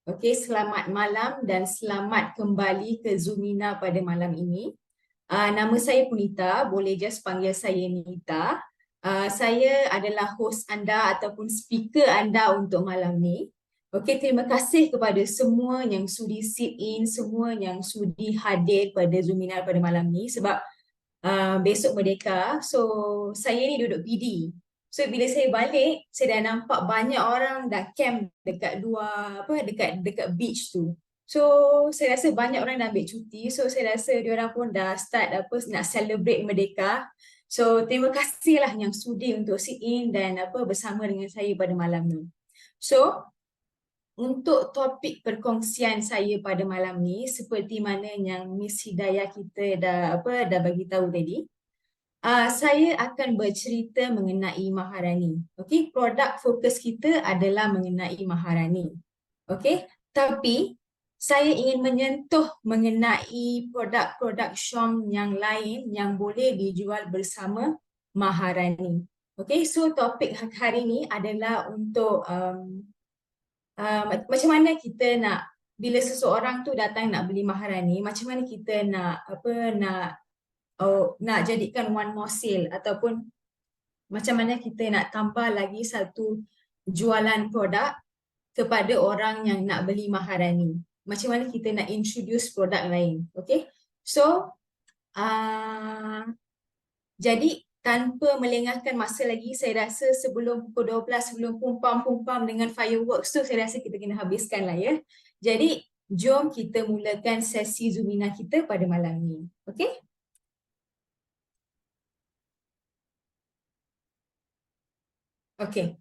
Okey, selamat malam dan selamat kembali ke Zoomina pada malam ini. Nama saya Punita, boleh just panggil saya Nita. Saya adalah host anda ataupun speaker anda untuk malam ni. Okey, terima kasih kepada semua yang sudi sit in, semua yang sudi hadir pada Zoomina pada malam ni sebab besok Merdeka. So saya ni duduk PD. So bila saya balik, saya dah nampak banyak orang dah camp dekat dekat beach tu. So saya rasa banyak orang dah ambil cuti. So saya rasa diorang pun dah start nak celebrate Merdeka. So terima kasihlah yang sudi untuk sit in dan bersama dengan saya pada malam ni. So untuk topik perkongsian saya pada malam ni, seperti mana yang Miss Hidayah kita dah bagi tahu tadi, saya akan bercerita mengenai Maharani. Okey, produk fokus kita adalah mengenai Maharani. Okey, tapi saya ingin menyentuh mengenai produk-produk Syam yang lain yang boleh dijual bersama Maharani. Okey, so topik hari ini adalah untuk macam mana kita nak, bila seseorang tu datang nak beli Maharani, macam mana kita nak jadikan one more sale ataupun macam mana kita nak tambah lagi satu jualan produk kepada orang yang nak beli Maharani. Macam mana kita nak introduce produk lain. Okay. So, jadi tanpa melengahkan masa lagi, saya rasa sebelum pukul 12, sebelum pumpam-pumpam dengan fireworks tu, saya rasa kita kena habiskan lah ya. Jadi, jom kita mulakan sesi Zoomina kita pada malam ni. Okay. Okay.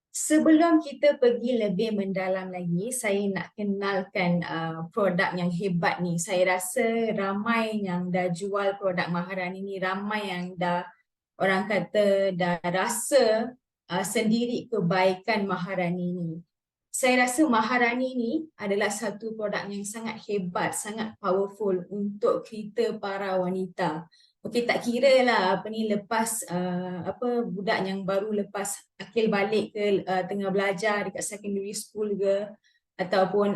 Sebelum kita pergi lebih mendalam lagi, saya nak kenalkan produk yang hebat ni. Saya rasa ramai yang dah jual produk Maharani ni, ramai yang dah, orang kata, dah rasa sendiri kebaikan Maharani ni. Saya rasa Maharani ni adalah satu produk yang sangat hebat, sangat powerful untuk kita para wanita. Okey, tak kira lah lepas budak yang baru lepas akil balik ke tengah belajar dekat secondary school ke, ataupun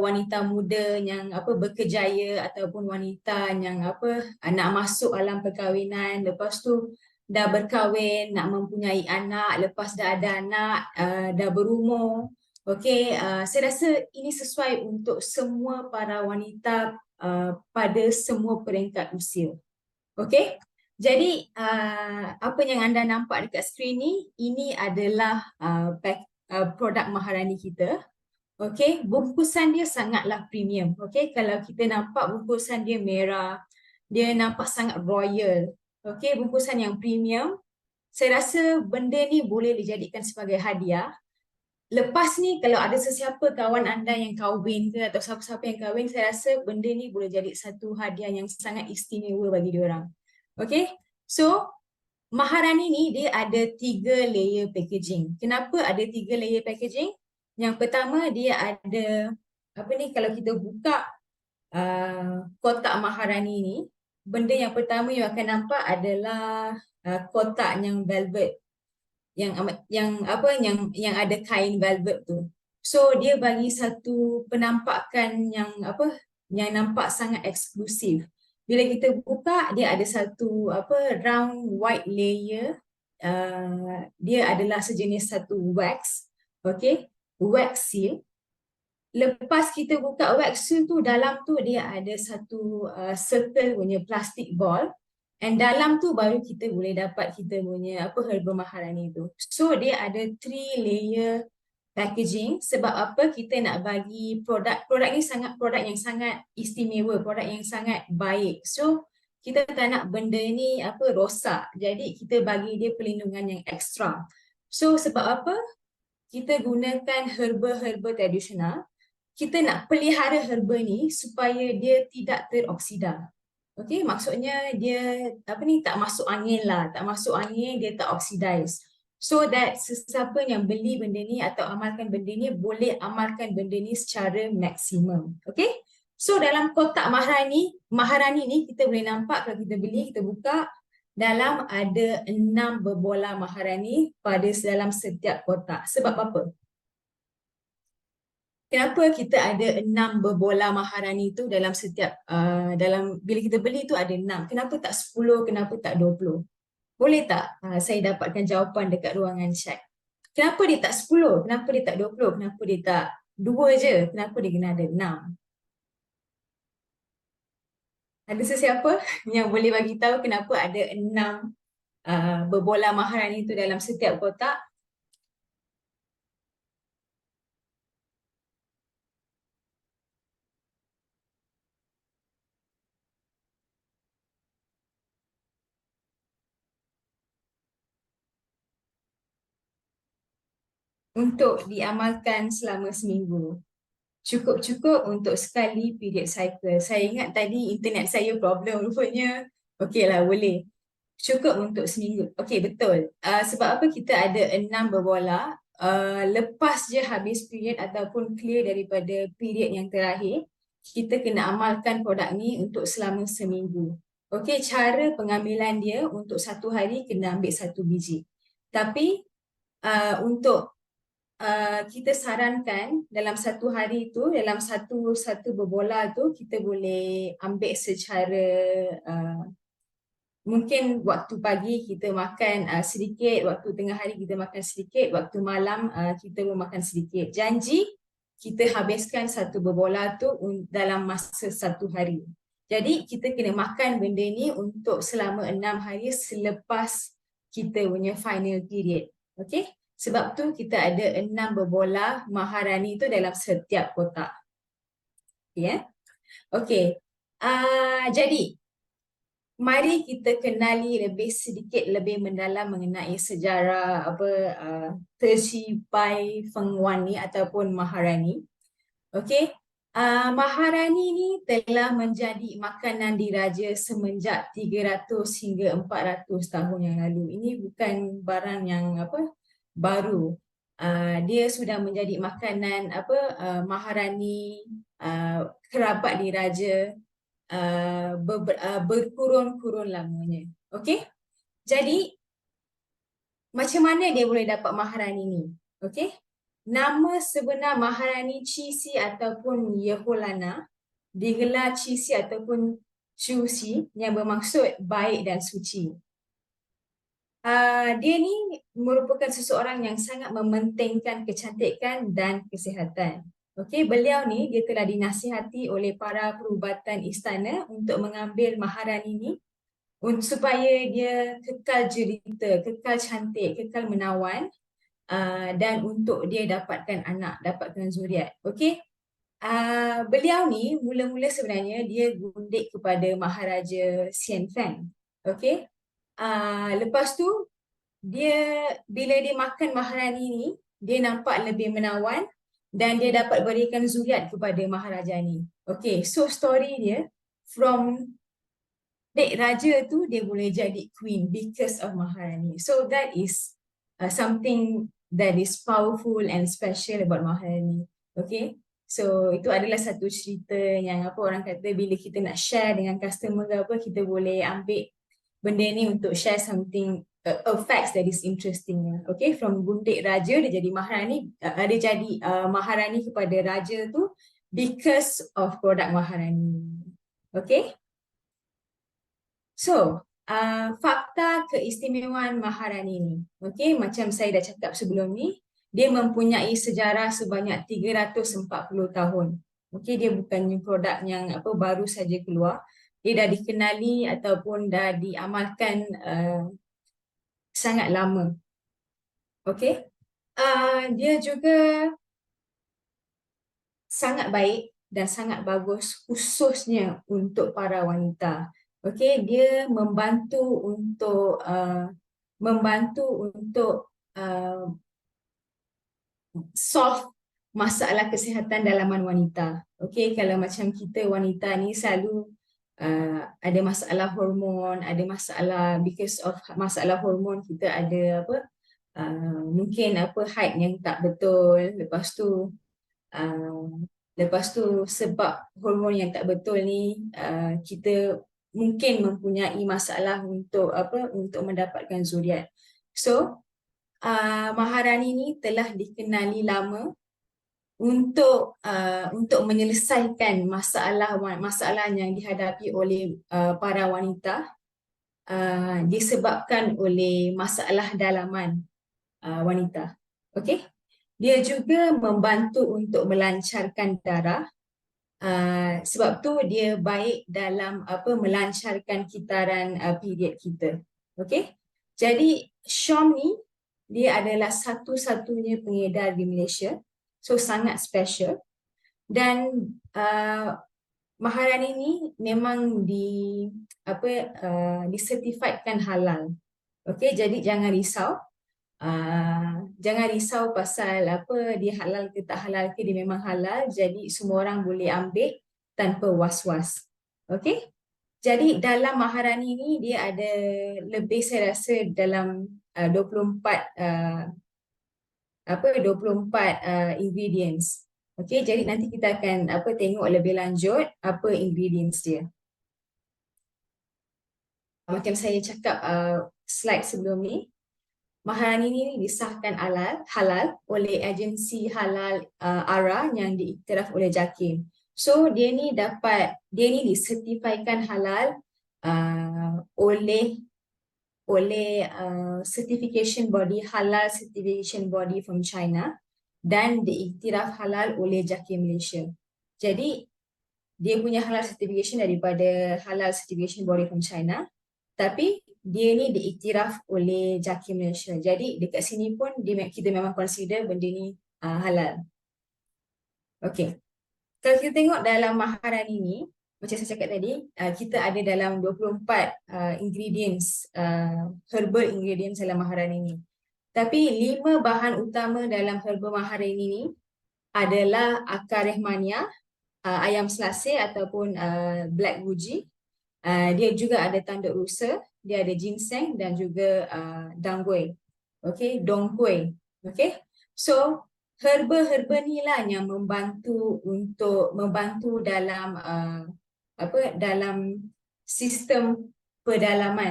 wanita muda yang berkejaya, ataupun wanita yang nak masuk alam perkahwinan, lepas tu dah berkahwin, nak mempunyai anak, lepas dah ada anak, dah berumur. Okey, saya rasa ini sesuai untuk semua para wanita pada semua peringkat usia. Okey, jadi apa yang anda nampak dekat skrin ni, ini adalah produk Maharani kita. Okey, bungkusan dia sangatlah premium. Okey, kalau kita nampak bungkusan dia merah, dia nampak sangat royal. Okey, bungkusan yang premium. Saya rasa benda ni boleh dijadikan sebagai hadiah. Lepas ni kalau ada sesiapa kawan anda yang kahwin ke atau siapa-siapa yang kahwin, saya rasa benda ni boleh jadi satu hadiah yang sangat istimewa bagi diorang. Okay, so Maharani ni dia ada 3 layer packaging. Kenapa ada 3 layer packaging? Yang pertama dia ada, kalau kita buka kotak Maharani ni, benda yang pertama yang akan nampak adalah kotak yang velvet, yang ada kain velvet tu. So dia bagi satu penampakan yang nampak sangat eksklusif. Bila kita buka, dia ada satu round white layer. Dia adalah sejenis satu wax, okay, wax seal. Lepas kita buka wax seal tu, dalam tu dia ada satu circle punya plastic ball. And dalam tu baru kita boleh dapat kita punya herba Maharani tu. So dia ada 3 layer packaging. Sebab apa? Kita nak bagi produk ni produk yang sangat istimewa, produk yang sangat baik. So kita tak nak benda ni rosak. Jadi kita bagi dia perlindungan yang ekstra. So sebab apa? Kita gunakan herba-herba tradisional. Kita nak pelihara herba ni supaya dia tidak teroksida. Okey, maksudnya dia tak masuk angin lah, tak masuk angin, dia tak oxidize. So that sesiapa yang beli benda ni atau amalkan benda ni boleh amalkan benda ni secara maksimum. Okey? So dalam kotak Maharani ni kita boleh nampak kalau kita beli, kita buka, dalam ada 6 berbola Maharani pada dalam setiap kotak. Sebab apa? Kenapa kita ada 6 berbola Maharani tu dalam setiap dalam bila kita beli tu ada 6. Kenapa tak 10, kenapa tak 20? Boleh tak saya dapatkan jawapan dekat ruangan chat? Kenapa dia tak 10? Kenapa dia tak 20? Kenapa dia tak 2 je? Kenapa dia kena ada 6? Ada sesiapa yang boleh bagi tahu kenapa ada 6 berbola Maharani tu dalam setiap kotak? Untuk diamalkan selama seminggu. Cukup-cukup untuk sekali period cycle. Saya ingat tadi internet saya problem rupanya. Okey lah, boleh. Cukup untuk seminggu. Okey, betul. Sebab apa kita ada 6 berbola, lepas je habis period ataupun clear daripada period yang terakhir, kita kena amalkan produk ni untuk selama seminggu. Okey, cara pengambilan dia untuk satu hari kena ambil 1 biji. Tapi untuk kita sarankan dalam satu hari tu, dalam satu berbola tu, kita boleh ambil secara mungkin waktu pagi kita makan sedikit, waktu tengah hari kita makan sedikit, waktu malam kita makan sedikit. Janji kita habiskan satu berbola tu dalam masa satu hari. Jadi kita kena makan benda ni untuk selama 6 hari selepas kita punya final period. Okay? Sebab tu kita ada 6 berbola Maharani tu dalam setiap kotak. Ya. Okay. Jadi mari kita kenali sedikit lebih mendalam mengenai sejarah tercipai Feng Wan ni ataupun Maharani. Okey. Maharani ni telah menjadi makanan diraja semenjak 300 hingga 400 tahun yang lalu. Ini bukan barang yang baru. Dia sudah menjadi makanan Maharani kerabat diraja berkurun-kurun lamanya. Okey? Jadi macam mana dia boleh dapat Maharani ni? Okey? Nama sebenar Maharani Cixi ataupun Yeholana digelar Cixi ataupun Chusi yang bermaksud baik dan suci. Dia ni merupakan seseorang yang sangat mementingkan kecantikan dan kesihatan. Okey, beliau ni dia telah dinasihati oleh para perubatan istana untuk mengambil Maharani ni supaya dia kekal jelita, kekal cantik, kekal menawan dan untuk dia dapatkan anak, dapatkan zuriat. Okey. Beliau ni mula-mula sebenarnya dia gundik kepada Maharaja Xian Feng. Okey. Lepas tu bila dia makan Maharani ni, dia nampak lebih menawan dan dia dapat berikan zuriat kepada Maharaja ni. Okay, so story dia from dek raja tu dia boleh jadi queen because of Maharani. So that is something that is powerful and special about Maharani. Okay, so itu adalah satu cerita yang orang kata bila kita nak share dengan customer ke apa, kita boleh ambil benda ni untuk share something facts that is interesting. Okay, from gundik raja dia jadi Maharani, dia jadi Maharani kepada raja tu because of produk Maharani. Okay, so fakta keistimewaan Maharani ni, okay, macam saya dah cakap sebelum ni, dia mempunyai sejarah sebanyak 340 tahun. Okay, dia bukannya produk yang baru saja keluar. Dia dah dikenali ataupun dah diamalkan sangat lama. Okay. Dia juga sangat baik dan sangat bagus khususnya untuk para wanita. Okay, dia membantu untuk solve masalah kesihatan dalaman wanita. Okay, kalau macam kita wanita ni selalu ada masalah hormon, ada masalah because of masalah hormon kita ada mungkin haid yang tak betul, lepas tu sebab hormon yang tak betul ni kita mungkin mempunyai masalah untuk mendapatkan zuriat. So Maharani ni telah dikenali lama untuk menyelesaikan masalah yang dihadapi oleh para wanita disebabkan oleh masalah dalaman wanita. Okey. Dia juga membantu untuk melancarkan darah. Sebab tu dia baik dalam melancarkan kitaran period kita. Okey. Jadi Syam ni dia adalah satu-satunya pengedar di Malaysia. So sangat special. Dan Maharani ni memang disertifiedkan halal. Okey, jadi jangan risau. Jangan risau pasal dia halal ke tak halal ke, dia memang halal. Jadi semua orang boleh ambil tanpa was-was. Okey. Jadi dalam Maharani ni dia ada lebih, saya rasa dalam 24 ingredients. Okey, jadi nanti kita akan tengok lebih lanjut apa ingredients dia. Macam saya cakap slide sebelum ni, Maharani ni disahkan halal oleh agensi halal ARA yang diiktiraf oleh JAKIM. So dia ni disertifikan halal oleh certification body, halal certification body from China, dan diiktiraf halal oleh JAKIM Malaysia. Jadi dia punya halal certification daripada halal certification body from China, tapi dia ni diiktiraf oleh JAKIM Malaysia. Jadi dekat sini pun kita memang consider benda ni halal. Okey. Kalau kita tengok dalam Maharani ni, macam saya cakap tadi, kita ada dalam 24 ingredients, herbal ingredients dalam Maharani ni. Tapi 5 bahan utama dalam herbal Maharani ni adalah akar rehmania, ayam selasih ataupun black goji. Dia juga ada tanduk rusa, dia ada ginseng dan juga dangui. Okey, dongkui. Okey. So herba-herba ni lah yang membantu dalam dalam sistem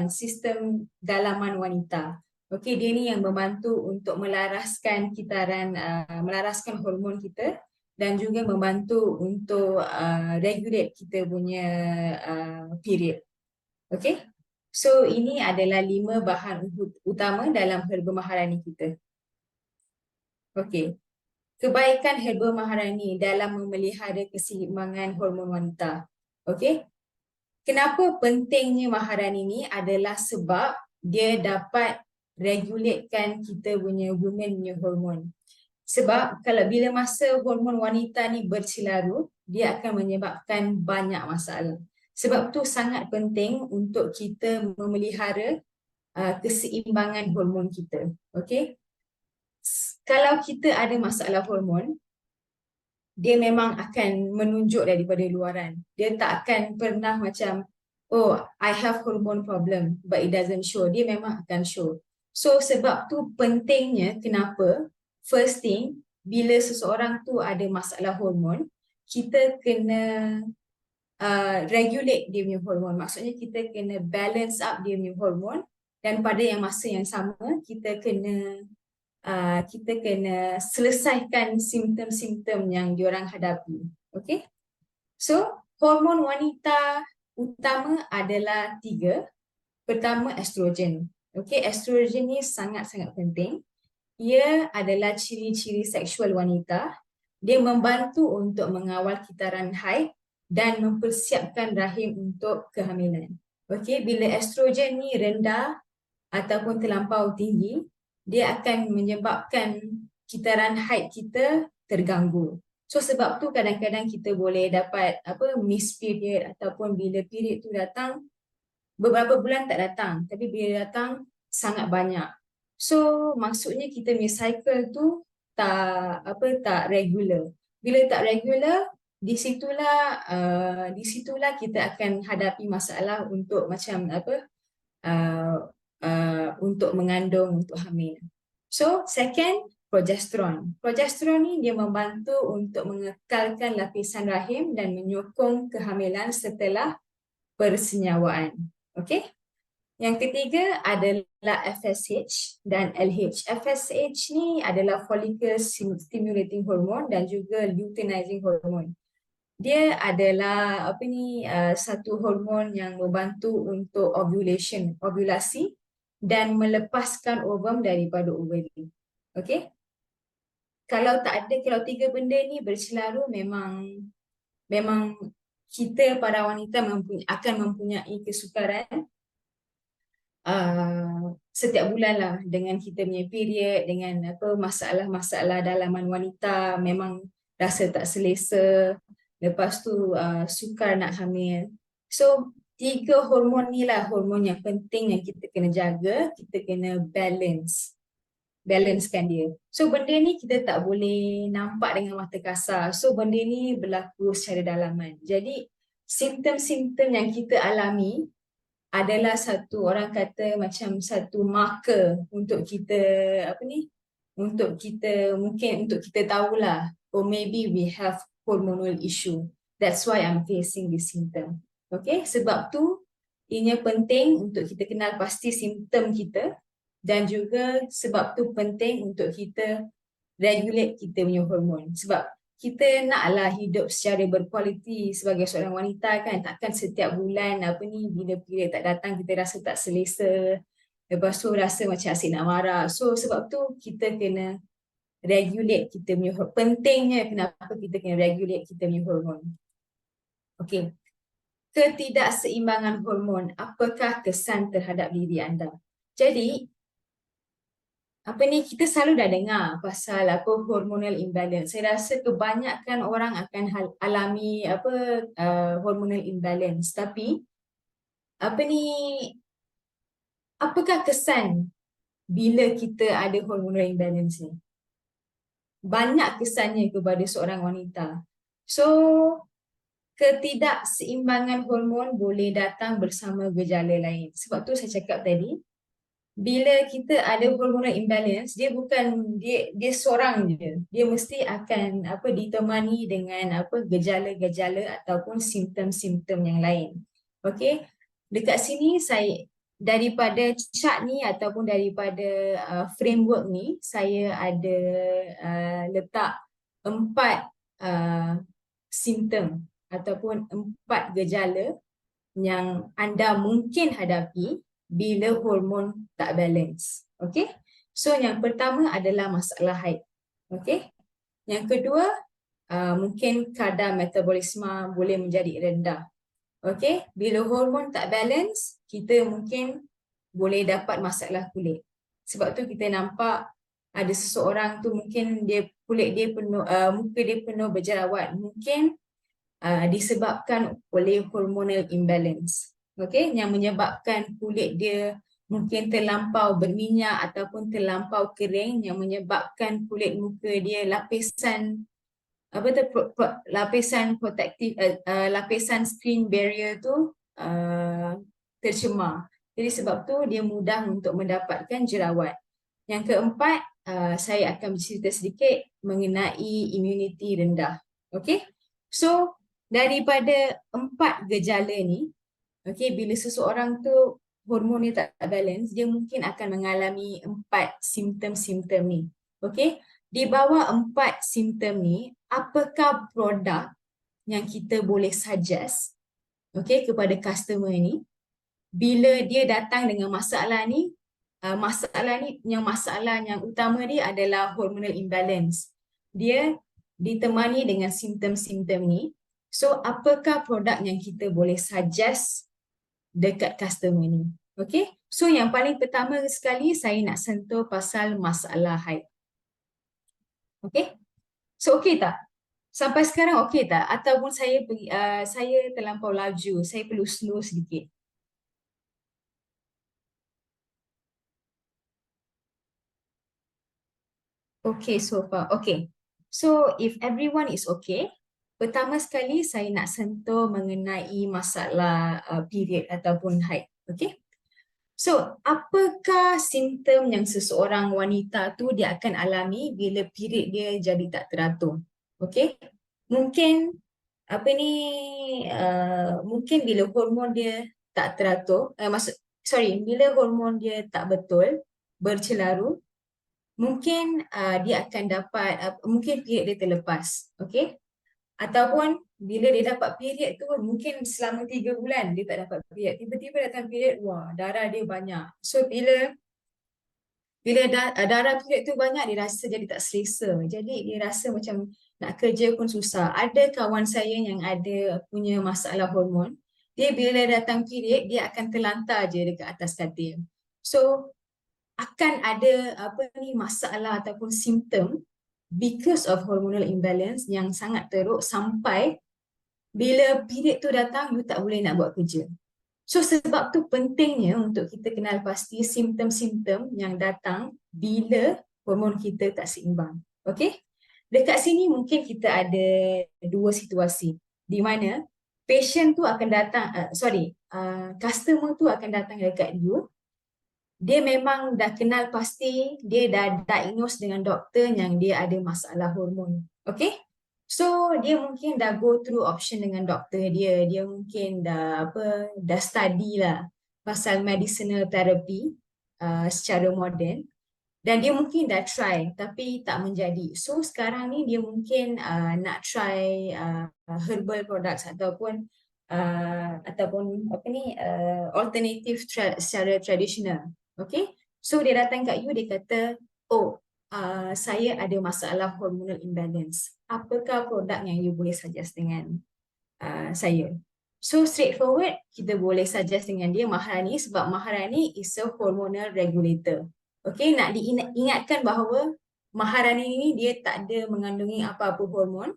sistem dalaman wanita. Okey, dia ni yang membantu untuk melaraskan melaraskan hormon kita dan juga membantu untuk regulate kita punya period. Okey. So ini adalah 5 bahan utama dalam herba Maharani kita. Okey. Kebaikan herba Maharani dalam memelihara keseimbangan hormon wanita. Okey. Kenapa pentingnya Maharani ni adalah sebab dia dapat regulatekan kita punya women punya hormon. Sebab kalau bila masa hormon wanita ni bersilaru, dia akan menyebabkan banyak masalah. Sebab tu sangat penting untuk kita memelihara keseimbangan hormon kita. Okey. Kalau kita ada masalah hormon, dia memang akan menunjuk daripada luaran. Dia tak akan pernah macam, oh, I have hormone problem, but it doesn't show. Dia memang akan show. So sebab tu pentingnya kenapa, first thing, bila seseorang tu ada masalah hormon, kita kena regulate dia punya hormon. Maksudnya kita kena balance up dia punya hormon, dan pada yang masa yang sama kita kena selesaikan simptom-simptom yang diorang hadapi. Okay? So, hormon wanita utama adalah 3. Pertama, estrogen. Okay, estrogen ni sangat-sangat penting. Ia adalah ciri-ciri seksual wanita. Dia membantu untuk mengawal kitaran haid dan mempersiapkan rahim untuk kehamilan. Okay, bila estrogen ni rendah ataupun terlampau tinggi, dia akan menyebabkan kitaran haid kita terganggu. So sebab tu kadang-kadang kita boleh dapat miss period, ataupun bila period tu datang beberapa bulan tak datang, tapi bila datang sangat banyak. So maksudnya kita punya cycle tu tak regular. Bila tak regular, di situlah kita akan hadapi masalah untuk macam untuk mengandung, untuk hamil. So, second, progesteron. Progesteron ni dia membantu untuk mengekalkan lapisan rahim dan menyokong kehamilan setelah persenyawaan. Okey? Yang ketiga adalah FSH dan LH. FSH ni adalah follicle stimulating hormone dan juga luteinizing hormone. Dia adalah satu hormon yang membantu untuk ovulasi dan melepaskan ovum daripada ovary. Okey? Kalau tak ada, kalau tiga benda ni berselaru, memang kita para wanita akan mempunyai kesukaran setiap bulan lah dengan kita punya period, dengan masalah-masalah dalaman wanita, memang rasa tak selesa, lepas tu sukar nak hamil. So tiga hormon ni lah hormon yang penting yang kita kena jaga, kita kena balancekan dia. So benda ni kita tak boleh nampak dengan mata kasar. So benda ni berlaku secara dalaman. Jadi simptom-simptom yang kita alami adalah satu, orang kata macam satu marker untuk kita untuk kita tahulah, or maybe we have hormonal issue. That's why I'm facing this symptom. Okay, sebab tu ianya penting untuk kita kenal pasti simptom kita, dan juga sebab tu penting untuk kita regulate kita punya hormon. Sebab kita naklah hidup secara berkualiti sebagai seorang wanita kan. Takkan setiap bulan bila period tak datang kita rasa tak selesa, lepas tu rasa macam asyik nak marah. So sebab tu kita kena regulate kita punya hormon. Pentingnya kenapa kita kena regulate kita punya hormon. Okay. Ketidakseimbangan hormon, apakah kesan terhadap diri anda? Jadi kita selalu dah dengar pasal hormonal imbalance. Saya rasa kebanyakan orang akan alami hormonal imbalance. Tapi apakah kesan bila kita ada hormonal imbalance ni? Banyak kesannya kepada seorang wanita. So ketidakseimbangan hormon boleh datang bersama gejala lain. Sebab tu saya cakap tadi, bila kita ada hormonal imbalance, dia bukan dia seorang je. Dia mesti akan ditemani dengan gejala-gejala ataupun simptom-simptom yang lain. Okey. Dekat sini saya daripada chart ni ataupun daripada framework ni, saya ada letak 4 simptom ataupun 4 gejala yang anda mungkin hadapi bila hormon tak balance. Okay. So yang pertama adalah masalah haid. Okay. Yang kedua, mungkin kadar metabolisme boleh menjadi rendah. Okay. Bila hormon tak balance, kita mungkin boleh dapat masalah kulit. Sebab tu kita nampak ada seseorang tu mungkin kulit dia penuh, muka dia penuh berjerawat. Mungkin disebabkan oleh hormonal imbalance. Okay, yang menyebabkan kulit dia mungkin terlampau berminyak ataupun terlampau kering, yang menyebabkan kulit muka dia lapisan protektif, lapisan skin barrier tu tercemar. Jadi sebab tu dia mudah untuk mendapatkan jerawat. Yang keempat, saya akan bercerita sedikit mengenai immunity rendah. Okay, so daripada 4 gejala ni, okay, bila seseorang tu hormon dia tak balance, dia mungkin akan mengalami 4 simptom-simptom ni. Okay, di bawah 4 simptom ni, apakah produk yang kita boleh suggest kepada customer ni bila dia datang dengan masalah ni? Masalah yang utama dia adalah hormonal imbalance. Dia ditemani dengan simptom-simptom ni. So apakah produk yang kita boleh suggest dekat customer ni? Okay, so yang paling pertama sekali saya nak sentuh pasal masalah haid. Okay, so okay tak? Sampai sekarang okay tak? Ataupun saya terlampau laju, saya perlu slow sedikit. Okay, so far. Okay. So, if everyone is okay, pertama sekali saya nak sentuh mengenai masalah period ataupun haid. Okay. So, apakah simptom yang seseorang wanita tu dia akan alami bila period dia jadi tak teratur? Okay. Mungkin mungkin bila hormon dia tak teratur, bila hormon dia tak betul, bercelaru, mungkin dia akan dapat mungkin period dia terlepas, okey? Ataupun bila dia dapat period tu mungkin selama 3 bulan dia tak dapat period, tiba-tiba datang period, wah, darah dia banyak. So bila darah period tu banyak, dia rasa jadi tak selesa, jadi dia rasa macam nak kerja pun susah. Ada kawan saya yang ada punya masalah hormon, dia bila datang period dia akan terlantar je dekat atas katil. So akan ada masalah ataupun simptom because of hormonal imbalance yang sangat teruk, sampai bila period tu datang you tak boleh nak buat kerja. So sebab tu pentingnya untuk kita kenal pasti simptom-simptom yang datang bila hormon kita tak seimbang. Okay? Dekat sini mungkin kita ada dua situasi di mana patient tu akan datang, customer tu akan datang dekat you. Dia memang dah kenal pasti, dia dah diagnose dengan doktor yang dia ada masalah hormon. Okay? So dia mungkin dah go through option dengan doktor dia, dia mungkin dah study lah pasal medicinal therapy secara moden, dan dia mungkin dah try tapi tak menjadi. So sekarang ni dia mungkin nak try herbal products ataupun alternative secara tradisional. Okay, so dia datang kat you, dia kata, oh, saya ada masalah hormonal imbalance. Apakah produk yang you boleh suggest dengan saya? So straightforward, kita boleh suggest dengan dia Maharani, sebab Maharani is a hormonal regulator. Okay, nak diingatkan bahawa Maharani ini dia tak ada mengandungi apa-apa hormon.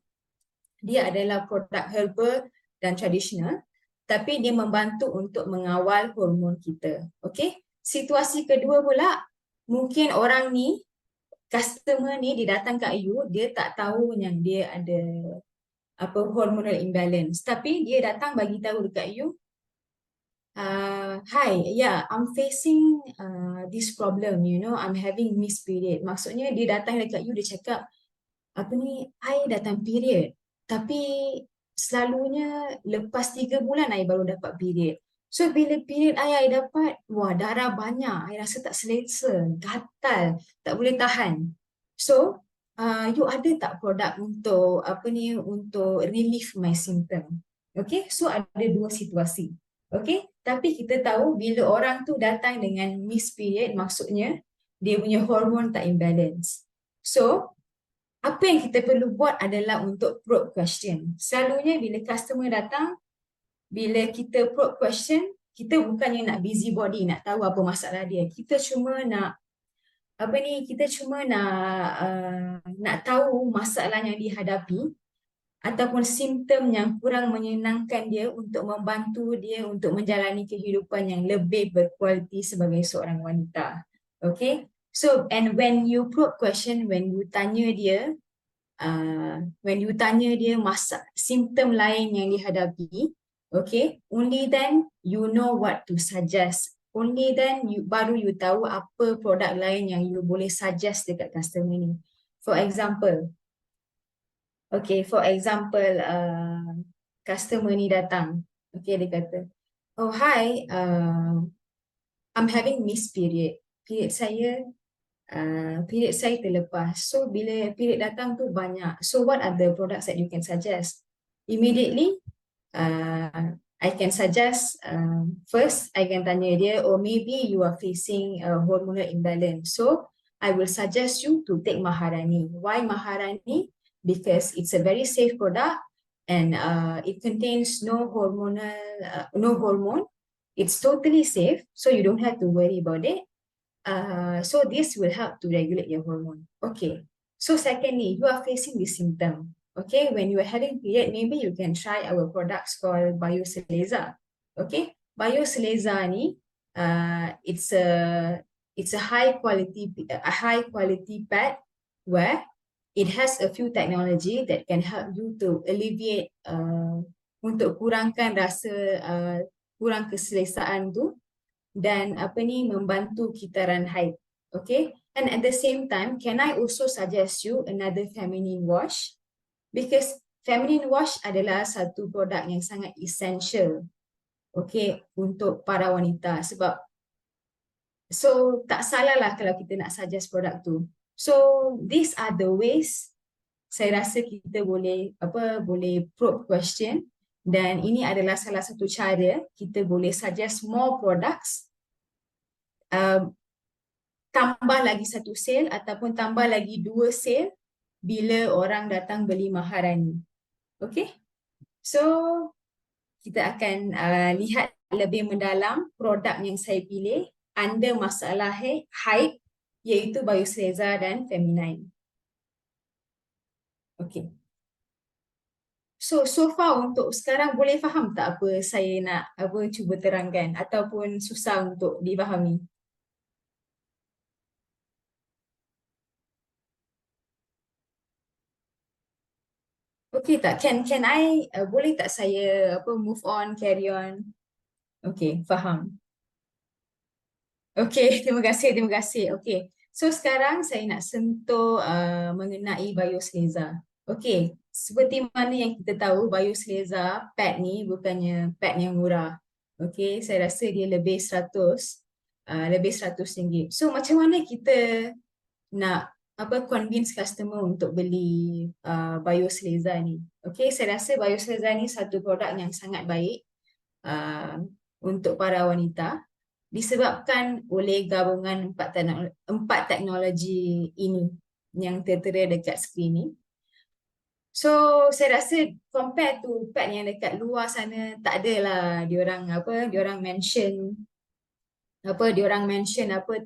Dia adalah produk herbal dan tradisional, tapi dia membantu untuk mengawal hormon kita. Okay? Situasi kedua pula, mungkin orang ni, customer ni, dia datang kat you, dia tak tahu yang dia ada hormonal imbalance, tapi dia datang bagi tahu dekat you, hi, yeah, I'm facing this problem, I'm having missed period. Maksudnya dia datang dekat you, dia cakap, I datang period, tapi selalunya lepas 3 bulan I baru dapat period. So bila period I dapat, wah, darah banyak, I rasa tak selesa, gatal, tak boleh tahan. So you ada tak produk untuk untuk relief my symptom? Okay, so ada dua situasi. Okay, tapi kita tahu bila orang tu datang dengan missed period, maksudnya dia punya hormon tak imbalance. So apa yang kita perlu buat adalah untuk probe question. Selalunya bila customer datang, bila kita probe question, kita bukannya nak busybody, nak tahu apa masalah dia. Kita cuma nak nak tahu masalah yang dihadapi ataupun simptom yang kurang menyenangkan dia, untuk membantu dia untuk menjalani kehidupan yang lebih berkualiti sebagai seorang wanita. Okay? So, and when you probe question, when you tanya dia simptom lain yang dihadapi, okay, only then you know what to suggest. Only then baru you tahu apa produk lain yang you boleh suggest dekat customer ni. For example, customer ni datang, okay, dia kata, oh hi, I'm having missed period. Period saya terlepas. So bila period datang tu banyak. So what are the products that you can suggest? Immediately, I can suggest, first I can tanya dia, or maybe you are facing a hormonal imbalance. So I will suggest you to take Maharani. Why Maharani? Because it's a very safe product and it contains no hormone. It's totally safe, so you don't have to worry about it. So this will help to regulate your hormone. Okay. So secondly, you are facing this symptom. Okay, when you are having period, maybe you can try our products called Bioseleza. Okay, Bioseleza ni, it's a high quality pad where it has a few technology that can help you to alleviate untuk kurangkan rasa kurang keselesaan tu, dan membantu kitaran haid. Okay, and at the same time, can I also suggest you another feminine wash? Because feminine wash adalah satu produk yang sangat essential, okay, untuk para wanita, sebab So tak salah lah kalau kita nak suggest produk tu. So these are the ways saya rasa kita boleh probe question, dan ini adalah salah satu cara kita boleh suggest more products, tambah lagi satu sale ataupun tambah lagi 2 sale bila orang datang beli Maharani. Okay, so kita akan lihat lebih mendalam produk yang saya pilih under masalah haid, iaitu Biosleza dan Feminine. Okay. So far untuk sekarang boleh faham tak apa saya nak cuba terangkan ataupun susah untuk difahami? Okay tak? Can I boleh tak saya move on, carry on? Okay, faham. Okay, terima kasih, terima kasih. Okay, so sekarang saya nak sentuh mengenai Biosleza. Okay, seperti mana yang kita tahu, Biosleza pad ni bukannya pad yang murah. Okay, saya rasa dia lebih 100, lebih RM100. So macam mana kita nak convince customer untuk beli Biosleza ni? Okay, saya rasa Biosleza ni satu produk yang sangat baik untuk para wanita, disebabkan oleh gabungan empat teknologi ini yang tertera dekat skrin ni. So saya rasa compare to pad yang dekat luar sana, tak adalah diorang mention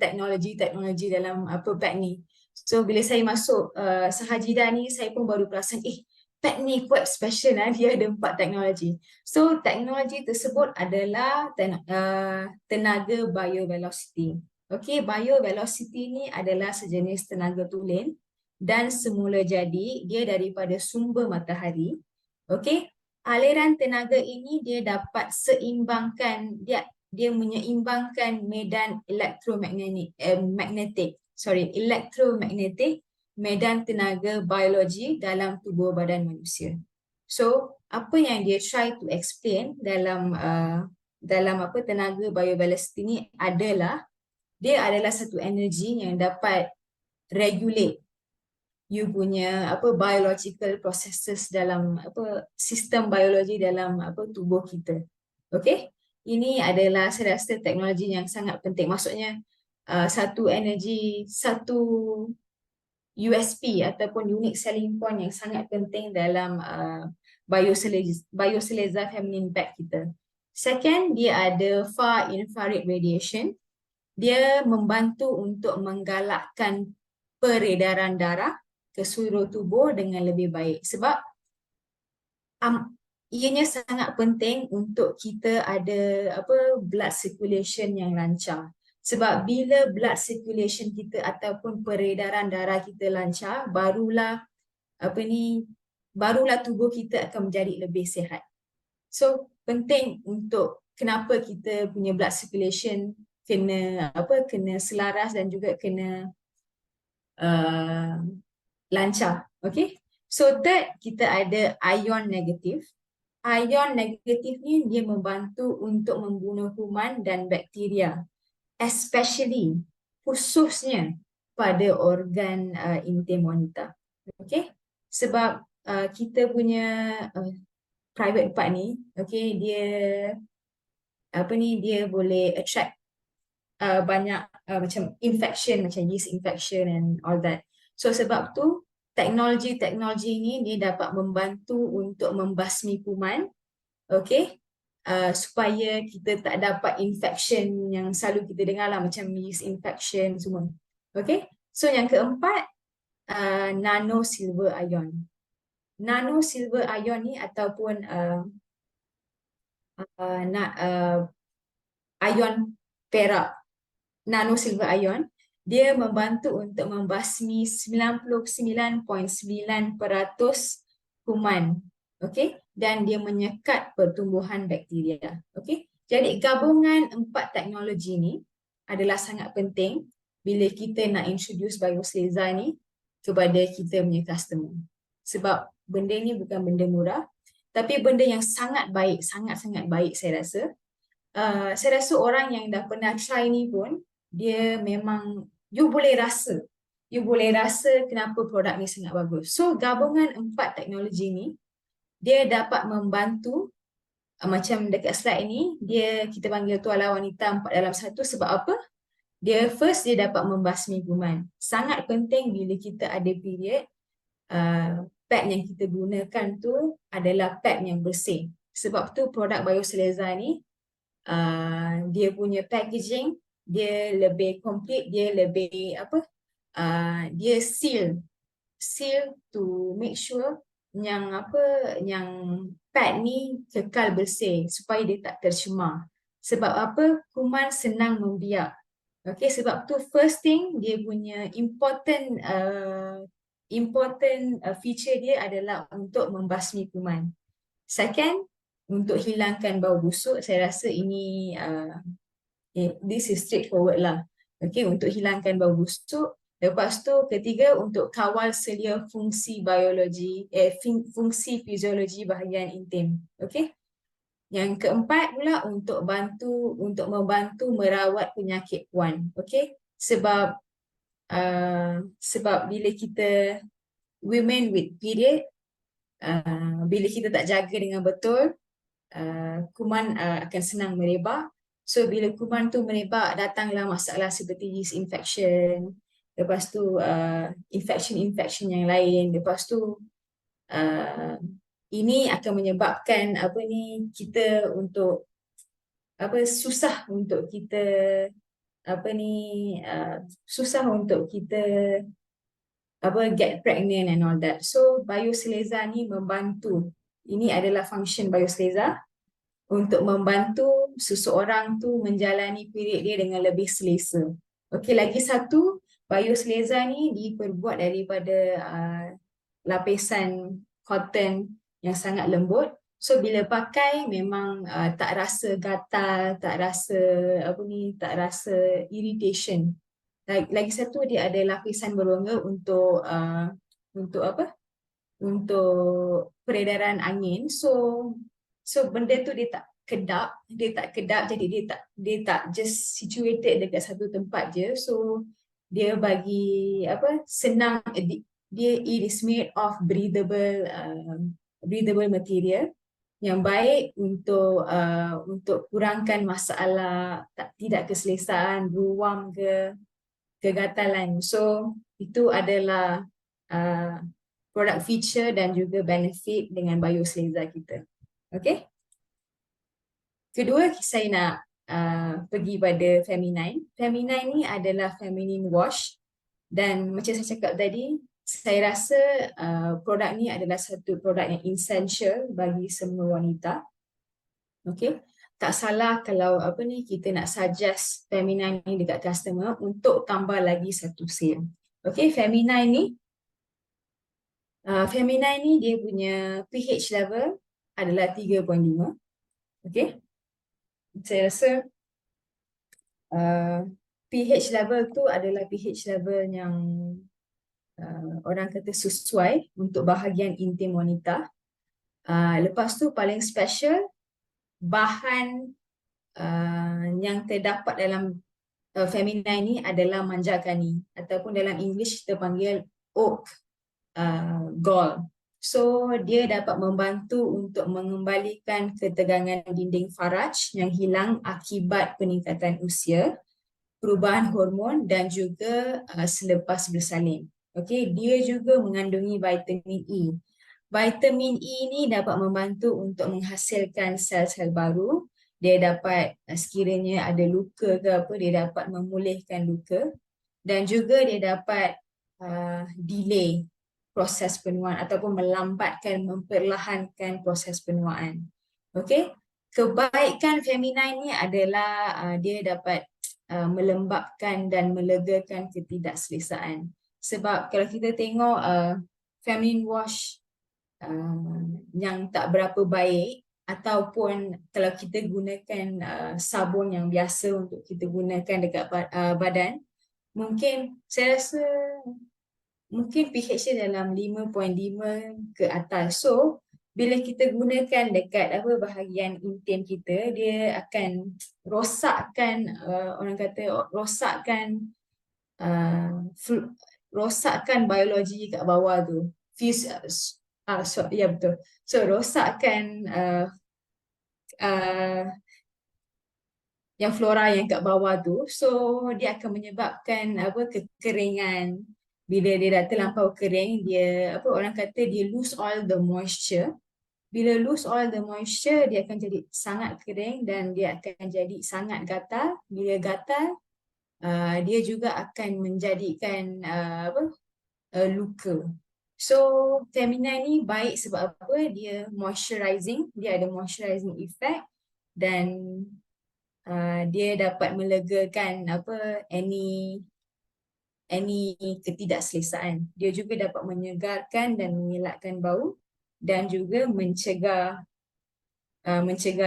teknologi dalam pad ni. So bila saya masuk Sahajidah ni, saya pun baru perasan pad ni quite special, dia ada 4 teknologi. So teknologi tersebut adalah tenaga biovelocity. Okay, biovelocity ni adalah sejenis tenaga tulen dan semula jadi dia daripada sumber matahari. Okay, aliran tenaga ini dia dapat seimbangkan, dia menyeimbangkan medan elektromagnetik, medan tenaga biologi dalam tubuh badan manusia. So, apa yang dia try to explain dalam tenaga biovelocity ni adalah dia adalah satu energi yang dapat regulate you punya biological processes dalam sistem biologi dalam tubuh kita. Okay? Ini adalah saya rasa teknologi yang sangat penting. Maksudnya satu energi, satu USP ataupun unique selling point yang sangat penting dalam Biosleza Feminine Pad kita. Second, dia ada far infrared radiation. Dia membantu untuk menggalakkan peredaran darah ke seluruh tubuh dengan lebih baik. Sebab ianya sangat penting untuk kita ada blood circulation yang lancar. Sebab bila blood circulation kita ataupun peredaran darah kita lancar, barulah tubuh kita akan menjadi lebih sihat. So penting untuk kenapa kita punya blood circulation kena selaras dan juga kena lancar. Okay, so third, kita ada ion negatif. Ion negatif ni dia membantu untuk membunuh kuman dan bakteria, khususnya pada organ intim wanita. Okay, sebab kita punya private part ni, okay, dia boleh attract banyak macam infection, macam yeast infection and all that. So sebab tu teknologi ini dia dapat membantu untuk membasmi kuman, okay, supaya kita tak dapat infection yang selalu kita dengar lah, macam yeast infection semua. Okay, so yang keempat, nano silver ion. Nano silver ion ni ataupun ion perak, nano silver ion, dia membantu untuk membasmi 99.9% kuman, okay? Dan dia menyekat pertumbuhan bakteria. Okay? Jadi gabungan 4 teknologi ni adalah sangat penting bila kita nak introduce Biosleza ni kepada kita punya customer. Sebab benda ni bukan benda murah, tapi benda yang sangat baik, sangat-sangat baik saya rasa. Saya rasa orang yang dah pernah try ni pun dia memang you boleh rasa kenapa produk ni sangat bagus. So gabungan 4 teknologi ni dia dapat membantu macam dekat slide ni kita panggil tuala wanita 4 dalam 1 sebab apa? Dia dapat membasmi kuman. Sangat penting bila kita ada period pad yang kita gunakan tu adalah pad yang bersih. Sebab tu produk Bioseleza ni dia punya packaging dia lebih complete, dia lebih dia seal to make sure yang pad ni kekal bersih supaya dia tak tercemar. Sebab apa? Kuman senang membiak. Okay, sebab tu first thing dia punya important feature dia adalah untuk membasmi kuman. Second, untuk hilangkan bau busuk. Saya rasa ini this is straightforward lah. Okay, untuk hilangkan bau busuk. Lepas tu ketiga, untuk kawal selia fungsi biologi, fungsi fiziologi bahagian intim. Okay. Yang keempat pula untuk membantu merawat penyakit puan. Okay. Sebab bila kita women with period, bila kita tak jaga dengan betul, kuman akan senang merebak. So bila kuman tu merebak, datanglah masalah seperti yeast infection, lepas tu infection yang lain, lepas tu ini akan menyebabkan kita untuk susah untuk kita get pregnant and all that. So Bioseleza ni membantu. Ini adalah function Bioseleza untuk membantu seseorang tu menjalani period dia dengan lebih selesa. Okey, lagi satu, Bioseleza ni diperbuat daripada lapisan cotton yang sangat lembut. So bila pakai memang tak rasa gatal, tak rasa irritation. Lagi satu, dia ada lapisan berongga untuk peredaran angin. So benda tu dia tak kedap, jadi dia tak just situated dekat satu tempat je. So dia bagi senang, it is made of breathable material yang baik untuk kurangkan masalah tidak keselesaan, ruam kegatalan. So itu adalah produk feature dan juga benefit dengan Bioseleza kita. Okay. Kedua, saya nak pergi pada Feminine. Feminine ni adalah feminine wash. Dan macam saya cakap tadi, saya rasa produk ni adalah satu produk yang essential bagi semua wanita. Okay. Tak salah kalau kita nak suggest Feminine ni dekat customer untuk tambah lagi satu sale. Okay, Feminine ni dia punya pH level adalah 3.5. Okay. Saya rasa pH level tu adalah pH level yang orang kata sesuai untuk bahagian intim wanita. Lepas tu paling special, bahan yang terdapat dalam Feminine ni adalah manjagani, ataupun dalam English kita panggil oak gall. So dia dapat membantu untuk mengembalikan ketegangan dinding faraj yang hilang akibat peningkatan usia, perubahan hormon dan juga selepas bersalin. Okay, dia juga mengandungi vitamin E. Vitamin E ni dapat membantu untuk menghasilkan sel-sel baru. Dia dapat sekiranya ada luka ke apa, dia dapat memulihkan luka, dan juga dia dapat delay proses penuaan ataupun memperlahankan proses penuaan. Okey, kebaikan Feminine ni adalah dia dapat melembabkan dan melegakan ketidakselesaan. Sebab kalau kita tengok feminine wash yang tak berapa baik, ataupun kalau kita gunakan sabun yang biasa untuk kita gunakan dekat badan, mungkin saya rasa mungkin pH dia dalam 5.5 ke atas. So bila kita gunakan dekat apa bahagian intim kita, dia akan rosakkan orang kata rosakkan rosakkan biologi kat bawah tu. Ya betul. So rosakkan uh, yang flora yang kat bawah tu, so dia akan menyebabkan apa kekeringan. Bila dia dah terlampau kering, dia apa orang kata dia lose all the moisture. Bila lose all the moisture, dia akan jadi sangat kering dan dia akan jadi sangat gatal. Bila gatal, dia juga akan menjadikan luka. So Femina ni baik sebab apa? Dia moisturizing, dia ada moisturizing effect dan dia dapat melegakan apa any ketidakselesaan. Dia juga dapat menyegarkan dan mengelakkan bau dan juga mencegah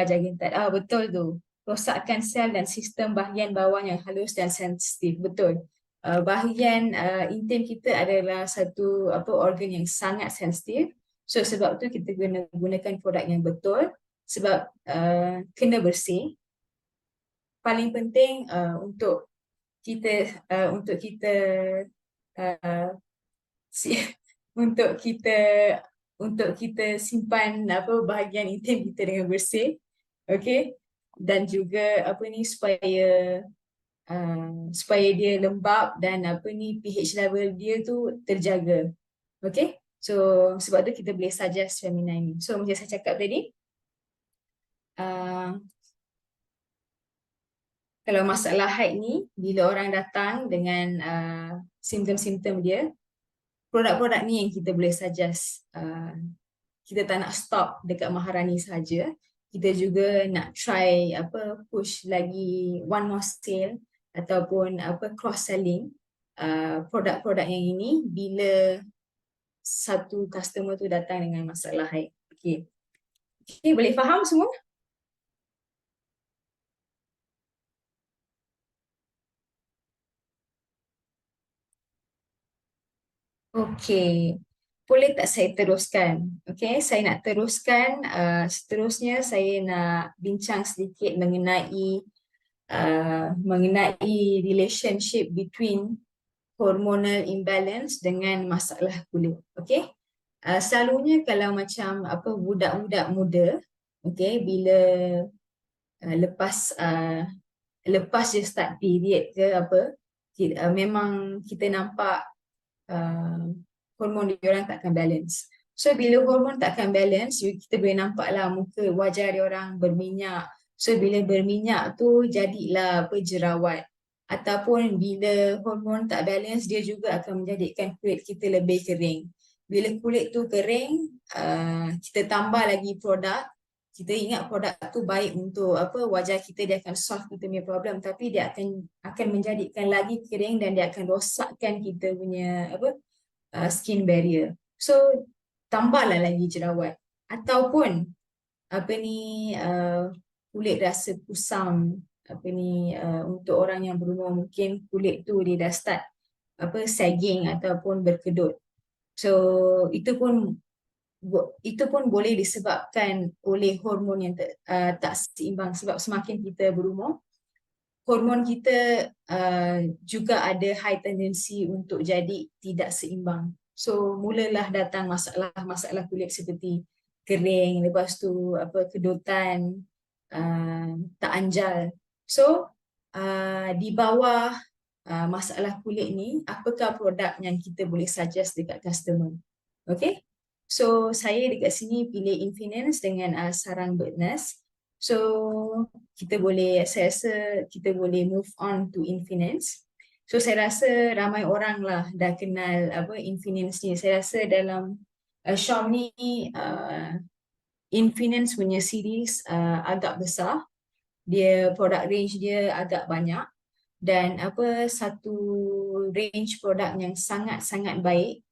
jangkitan. Betul tu. Rosakkan sel dan sistem bahagian bawah yang halus dan sensitif. Betul. Bahagian intim kita adalah satu apa organ yang sangat sensitif. So sebab tu kita gunakan produk yang betul sebab kena bersih. Paling penting untuk kita uh, untuk kita simpan apa bahagian intim kita dengan bersih, okey, dan juga apa ni supaya dia lembap dan apa ni pH level dia tu terjaga, okey. So sebab tu kita boleh suggest Femina ni. So macam saya cakap tadi, kalau masalah haid ni bila orang datang dengan simptom-simptom dia, produk-produk ni yang kita boleh suggest. Kita tak nak stop dekat Maharani saja. Kita juga nak try apa push lagi one more sale ataupun apa cross selling produk-produk yang ini bila satu customer tu datang dengan masalah haid. Okey. Okay, boleh faham semua? Okey. Boleh tak saya teruskan? Okey, saya nak teruskan. Seterusnya saya nak bincang sedikit mengenai relationship between hormonal imbalance dengan masalah kulit. Okey. Selalunya kalau macam apa budak-budak muda, okey, bila lepas je start period ke apa, memang kita nampak hormon dia orang takkan balance. So bila hormon takkan balance, kita boleh nampak lah muka wajah dia orang berminyak. So bila berminyak tu jadilah apa jerawat. Ataupun bila hormon tak balance, dia juga akan menjadikan kulit kita lebih kering. Bila kulit tu kering, kita tambah lagi produk. Kita ingat produk tu baik untuk apa wajah kita, dia akan solve kita punya problem, tapi dia akan menjadikan lagi kering dan dia akan rosakkan kita punya apa skin barrier. So tambahlah lagi jerawat ataupun apa ni kulit rasa kusam, apa ni untuk orang yang berumur mungkin kulit tu dia dah start apa sagging ataupun berkedut. So itu pun boleh disebabkan oleh hormon yang tak seimbang sebab semakin kita berumur, hormon kita juga ada high tendency untuk jadi tidak seimbang. So mulalah datang masalah kulit seperti kering, lepas tu apa kedutan, tak anjal. So di bawah masalah kulit ni, apakah produk yang kita boleh suggest dekat customer? Okay. So saya dekat sini pilih Infinance dengan sarang Birdnest. So saya rasa kita boleh move on to Infinance. So saya rasa ramai orang lah dah kenal apa Infinance ni. Saya rasa dalam Shop ni Infinance punya series agak besar. Dia produk range dia agak banyak dan apa satu range produk yang sangat-sangat baik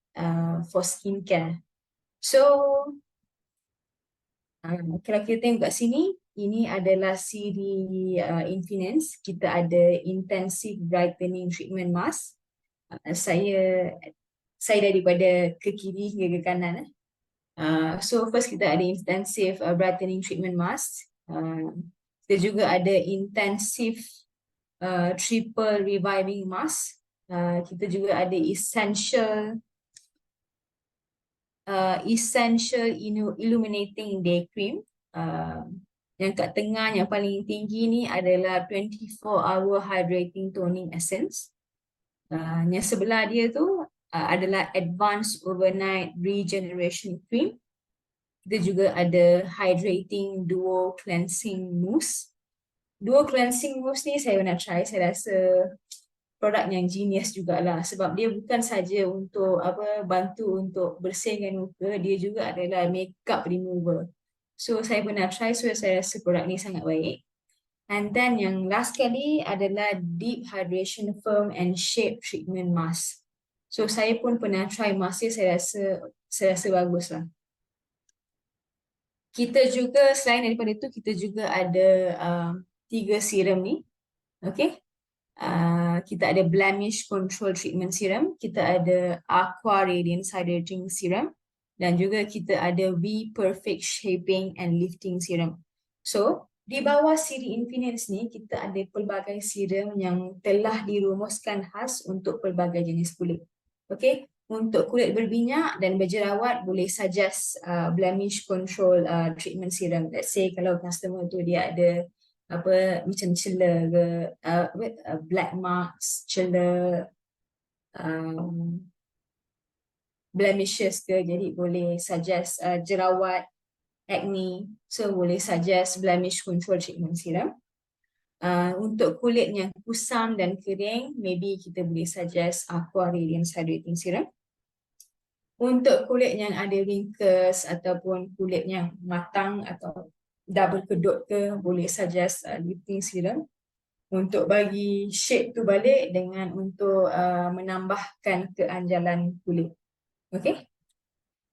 for skincare. So kalau kita tengok kat sini, ini adalah siri Infinance. Kita ada Intensive Brightening Treatment Mask. Saya daripada ke kiri hingga ke kanan. So first kita ada intensive brightening treatment mask. Kita juga ada intensive triple reviving mask. Kita juga ada essential illuminating day cream. Yang kat tengah yang paling tinggi ni adalah 24-hour hydrating toning essence. Yang sebelah dia tu adalah advanced overnight regeneration cream. Kita juga ada hydrating duo cleansing mousse. Duo cleansing mousse ni saya nak try. Saya rasa produk yang genius jugalah sebab dia bukan saja untuk bantu untuk bersihkan muka, dia juga adalah makeup remover. So saya pernah try, so saya rasa produk ni sangat baik. And then yang last kali adalah deep hydration firm and shape treatment mask. So saya pun pernah try mask dia, saya rasa bagus lah. Kita juga selain daripada itu kita juga ada 3 serum ni. Okay. Kita ada blemish control treatment serum, kita ada aqua radiance hydrating serum, dan juga kita ada V perfect shaping and lifting serum. So di bawah siri Infinance ni kita ada pelbagai serum yang telah dirumuskan khas untuk pelbagai jenis kulit. Okay. Untuk kulit berminyak dan berjerawat boleh suggest blemish control treatment serum. Let's say kalau customer tu dia ada macam celah ke, black marks, celah, blemishes ke, jadi boleh suggest jerawat, acne, so boleh suggest blemish control treatment serum. Untuk kulit yang kusam dan kering, maybe kita boleh suggest aqua radiance hydrating serum. Untuk kulit yang ada wrinkles ataupun kulit yang matang atau dah berkedut ke, boleh suggest lifting serum untuk bagi shape tu balik dengan untuk menambahkan keanjalan kulit. Okay.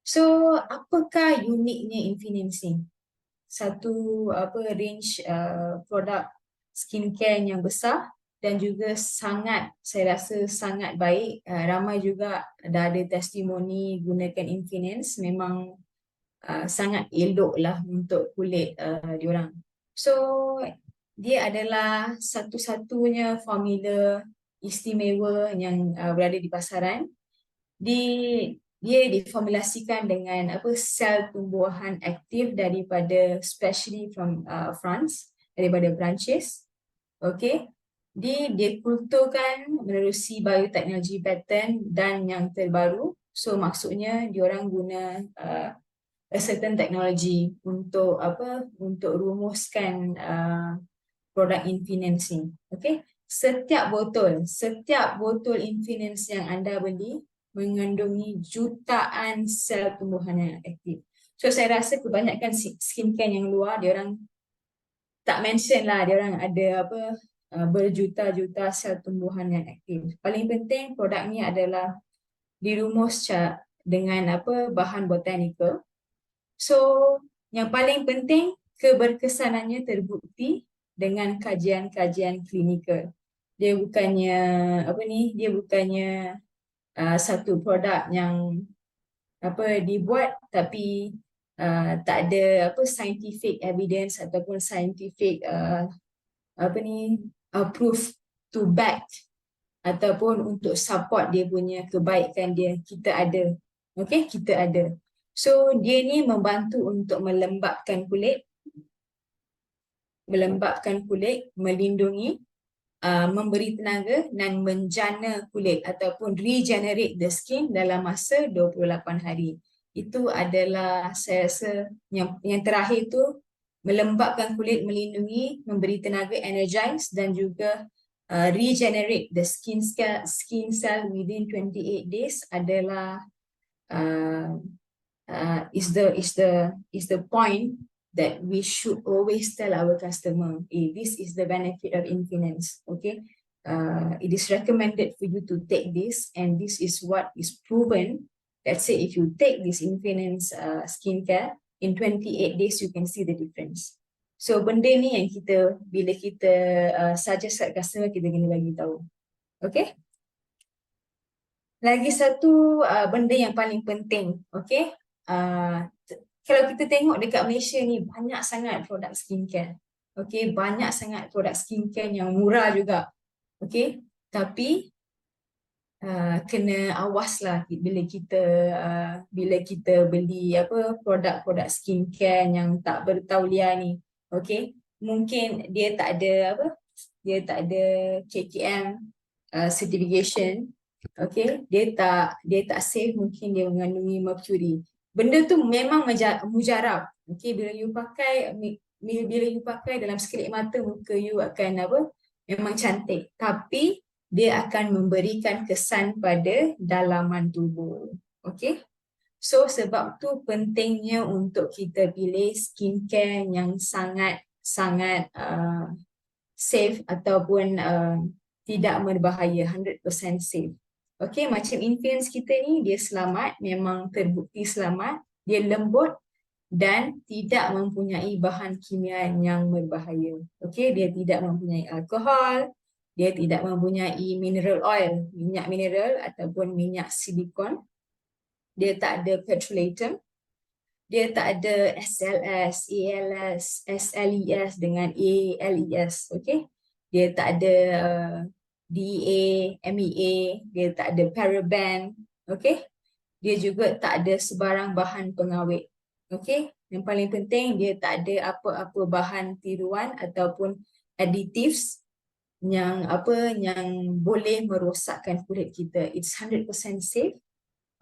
So apakah uniknya Infinance ni? Satu range produk skincare yang besar dan juga saya rasa sangat baik. Ramai juga dah ada testimoni gunakan Infinance, memang sangat elok lah untuk kulit diorang. So dia adalah satu-satunya formula istimewa yang berada di pasaran. Dia diformulasikan dengan sel tumbuhan aktif daripada specially from France, daripada Perancis. Okay. Dia kulturkan menerusi bioteknologi pattern dan yang terbaru. So maksudnya diorang guna a certain technology untuk untuk rumuskan produk Infinance ni. Okay. Setiap botol Infinance yang anda beli mengandungi jutaan sel tumbuhan yang aktif. So saya rasa kebanyakan skincare yang luar diorang tak mention lah diorang ada berjuta-juta sel tumbuhan yang aktif. Paling penting produk ni adalah dirumus dengan bahan botanikal. So yang paling penting keberkesanannya terbukti dengan kajian-kajian klinikal. Dia bukannya satu produk yang dibuat tapi tak ada scientific evidence ataupun scientific proof to back ataupun untuk support dia punya kebaikan dia. Kita ada. Okay, kita ada. So dia ni membantu untuk melembabkan kulit, melindungi, memberi tenaga dan menjana kulit ataupun regenerate the skin dalam masa 28 hari. Itu adalah saya rasa yang terakhir tu, melembabkan kulit, melindungi, memberi tenaga, energize dan juga regenerate the skin cell within 28 days adalah is the point that we should always tell our customer, this is the benefit of Infinance. Okay, it is recommended for you to take this, and this is what is proven. Let's say if you take this Infinance skincare, in 28 days you can see the difference. So benda ni yang bila kita suggest kat customer, kita kena bagi tahu. Okay. Lagi satu benda yang paling penting, okay, kalau kita tengok dekat Malaysia ni banyak sangat produk skincare. Okay, banyak sangat produk skincare yang murah juga. Okay, tapi kena awas lah bila kita beli apa produk-produk skincare yang tak bertauliah ni. Okay, mungkin dia tak ada apa, dia tak ada KKM certification. Okay, dia tak safe, mungkin dia mengandungi mercury. Benda tu memang mujarab. Okay, bila you pakai dalam sekelip mata, muka you akan apa, memang cantik, tapi dia akan memberikan kesan pada dalaman tubuh. Okay, so sebab tu pentingnya untuk kita pilih skincare yang sangat safe ataupun tidak berbahaya, 100% safe. Okay, macam Infinance kita ni, dia selamat, memang terbukti selamat, dia lembut dan tidak mempunyai bahan kimia yang berbahaya. Okay, dia tidak mempunyai alkohol, dia tidak mempunyai mineral oil, minyak mineral ataupun minyak silikon. Dia tak ada petrolatum. Dia tak ada SLS, ALS, SLES dengan ALES. Okay, dia tak ada DEA, MEA, dia tak ada paraben. Okay, dia juga tak ada sebarang bahan pengawet. Okay, yang paling penting dia tak ada apa-apa bahan tiruan ataupun additives yang boleh merosakkan kulit kita. It's 100% safe.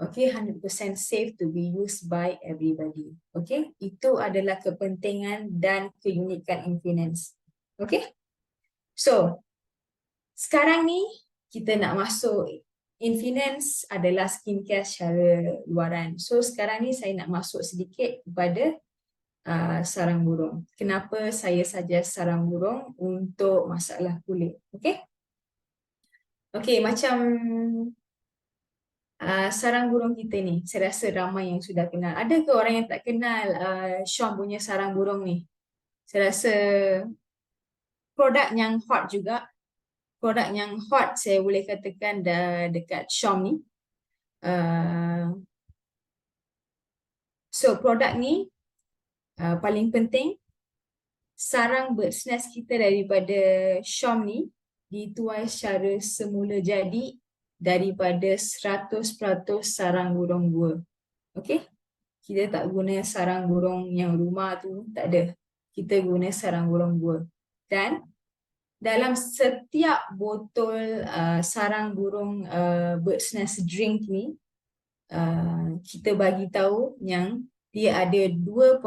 Okay, 100% safe to be used by everybody. Okay, itu adalah kepentingan dan keunikan Infinance. Okay, so sekarang ni kita nak masuk. Infinance adalah skincare secara luaran. So sekarang ni saya nak masuk sedikit kepada sarang burung. Kenapa saya suggest sarang burung untuk masalah kulit? Okay? Okay, macam sarang burung kita ni, saya rasa ramai yang sudah kenal. Ada ke orang yang tak kenal Syam punya sarang burung ni? Saya rasa produk yang hot juga. Produk yang hot saya boleh katakan dekat Syam ni. So produk ni paling penting, sarang bird's nest kita daripada Syam ni dituai secara semula jadi daripada 100% sarang burung gua. Okay, kita tak guna sarang burung yang rumah tu, tak ada. Kita guna sarang burung gua. Dan dalam setiap botol sarang burung bird's nest drink ni, kita bagi tahu yang dia ada 2.5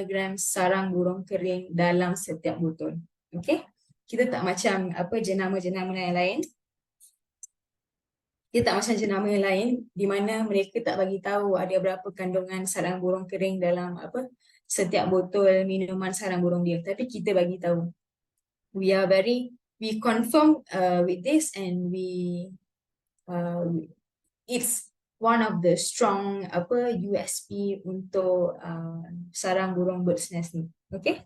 gram sarang burung kering dalam setiap botol. Okay, kita tak macam apa jenama-jenama yang lain. Kita tak macam jenama yang lain di mana mereka tak bagi tahu ada berapa kandungan sarang burung kering dalam apa setiap botol minuman sarang burung dia. Tapi kita bagi tahu. We confirm with this, and it's one of the strong USP untuk sarang burung bird's nest ni. Okay.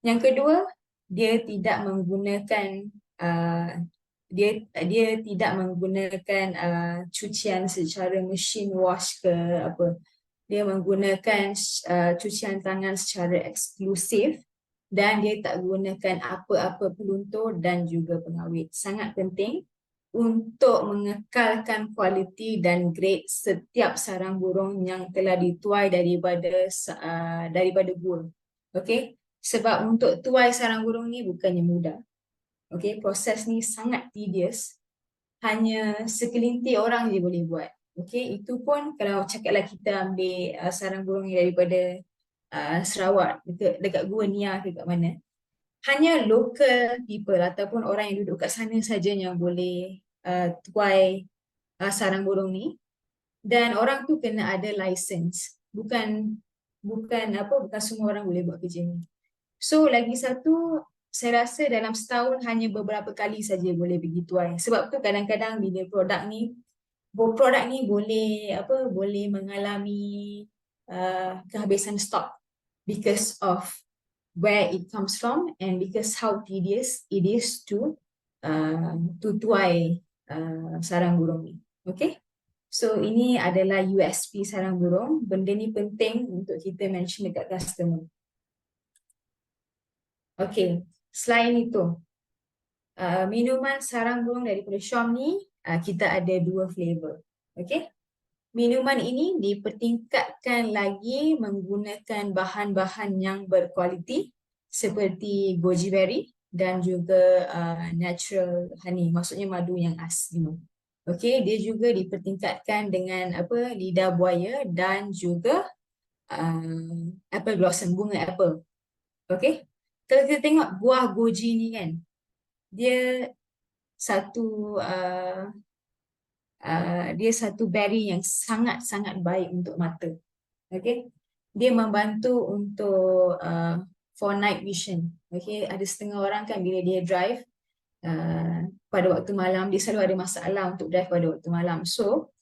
Yang kedua, dia tidak menggunakan dia tidak menggunakan cucian secara machine wash ke apa. Dia menggunakan cucian tangan secara eksklusif, dan dia tak gunakan apa-apa peluntur dan juga pengawet. Sangat penting untuk mengekalkan kualiti dan grade setiap sarang burung yang telah dituai daripada gua. Okay, sebab untuk tuai sarang burung ni bukannya mudah. Okay, proses ni sangat tedious. Hanya segelintir orang je boleh buat. Okay, itu pun kalau cakaplah kita ambil sarang burung daripada Sarawak, dekat Gua Nia ke kat mana. Hanya local people ataupun orang yang duduk kat sana saja yang boleh tuai sarang burung ni. Dan orang tu kena ada license. Bukan semua orang boleh buat kerja ni. So lagi satu, saya rasa dalam setahun hanya beberapa kali saja boleh pergi tuai. Sebab tu kadang-kadang bila produk ni boleh mengalami kehabisan stok because of where it comes from and because how tedious it is to tuai sarang burung ni. Okay, So ini adalah USP sarang burung. Benda ni penting untuk kita mention dekat customer. Okay, selain itu, minuman sarang burung daripada Syam ni kita ada 2 flavor. Okay, minuman ini dipertingkatkan lagi menggunakan bahan-bahan yang berkualiti seperti goji berry dan juga natural honey, maksudnya madu yang asli. Okey, dia juga dipertingkatkan dengan lidah buaya dan juga apple blossom, bunga apple. Okey. Kalau kita tengok buah goji ni kan, dia satu dia satu berry yang sangat-sangat baik untuk mata. Okay, dia membantu untuk for night vision. Okay, ada setengah orang kan bila dia drive pada waktu malam, dia selalu ada masalah untuk drive pada waktu malam. So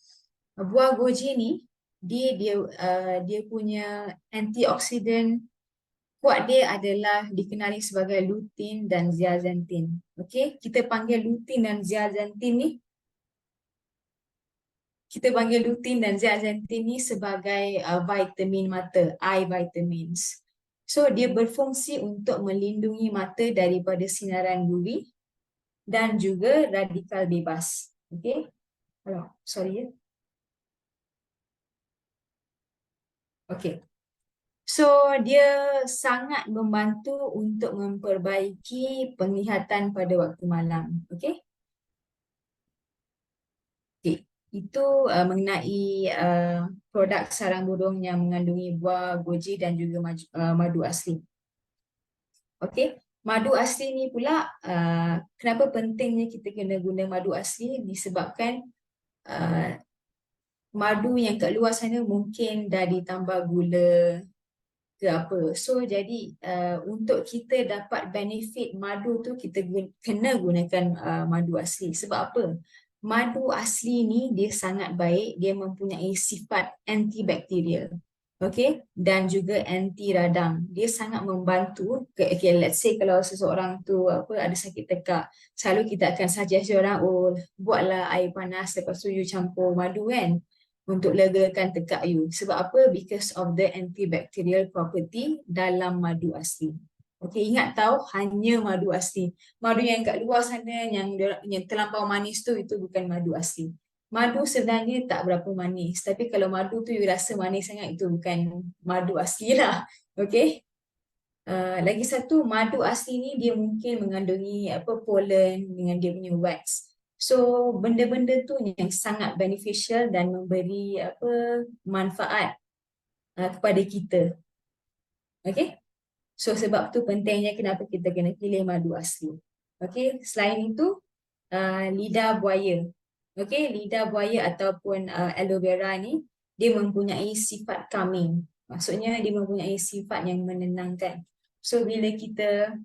buah goji ni dia punya antioksidan kuat dia adalah dikenali sebagai lutein dan zeaxanthin. Okay, kita panggil lutein dan zeaxanthin ni sebagai vitamin mata, eye vitamins. So dia berfungsi untuk melindungi mata daripada sinaran UV dan juga radikal bebas. Okay, sorry ya. Okay. So dia sangat membantu untuk memperbaiki penglihatan pada waktu malam. Okay. Okay. Itu mengenai produk sarang burung yang mengandungi buah goji dan juga madu asli. Okay. Madu asli ni pula kenapa pentingnya kita kena guna madu asli disebabkan madu yang kat luar sana mungkin dah ditambah gula ke apa. So jadi untuk kita dapat benefit madu tu kita kena gunakan madu asli. Sebab apa? Madu asli ni dia sangat baik, dia mempunyai sifat antibakterial. Okay, dan juga anti radang. Dia sangat membantu. Okay, let's say kalau seseorang tu ada sakit tekak, selalu kita akan suggest orang, buatlah air panas lepas tu you campur madu kan, untuk legakan tekak you. Sebab apa? Because of the antibacterial property dalam madu asli. Okay, ingat tahu hanya madu asli. Madu yang kat luar sana yang terlampau manis tu, itu bukan madu asli. Madu sebenarnya tak berapa manis. Tapi kalau madu tu you rasa manis sangat, itu bukan madu asli lah. Okay. Lagi satu, madu asli ni dia mungkin mengandungi pollen dengan dia punya wax. So benda-benda tu yang sangat beneficial dan memberi manfaat kepada kita. Okay. So sebab tu pentingnya kenapa kita kena pilih madu asli. Okay. Selain itu, lidah buaya. Okay, lidah buaya ataupun aloe vera ni, dia mempunyai sifat calming. Maksudnya dia mempunyai sifat yang menenangkan. So bila kita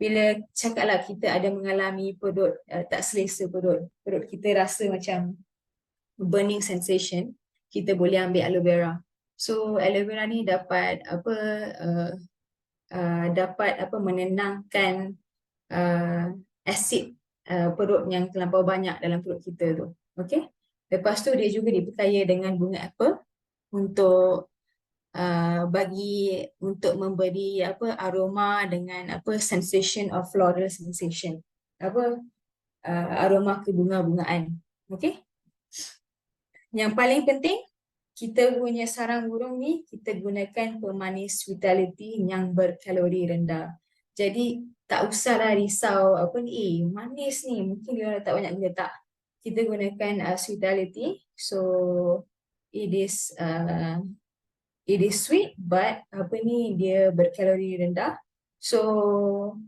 bila cakaplah kita ada mengalami perut tak selesa, perut kita rasa macam burning sensation, kita boleh ambil aloe vera. So aloe vera ni dapat menenangkan asid perut yang terlampau banyak dalam perut kita tu. Okay. Lepas tu dia juga diperkaya dengan bunga apple untuk memberi aroma dengan sensation of floral sensation. Aroma kebunga-bungaan. Okay. Yang paling penting, kita punya sarang burung ni kita gunakan pemanis vitality yang berkalori rendah. Jadi tak usahlah risau manis ni mungkin dia tak banyak gula, tak. Kita gunakan vitality, so it is sweet but dia berkalori rendah. So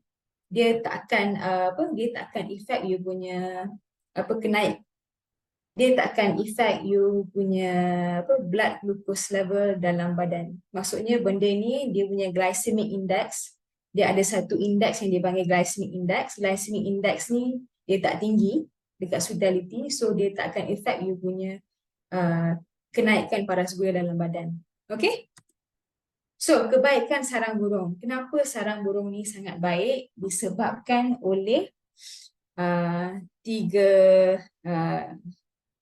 dia tak akan effect you punya dia tak akan effect you punya blood glucose level dalam badan. Maksudnya benda ni dia punya glycemic index, dia ada satu index yang dipanggil glycemic index. Glycemic index ni dia tak tinggi dekat vitality, so dia tak akan effect you punya kenaikan paras gula dalam badan. Okay? So kebaikan sarang burung. Kenapa sarang burung ni sangat baik? Disebabkan oleh tiga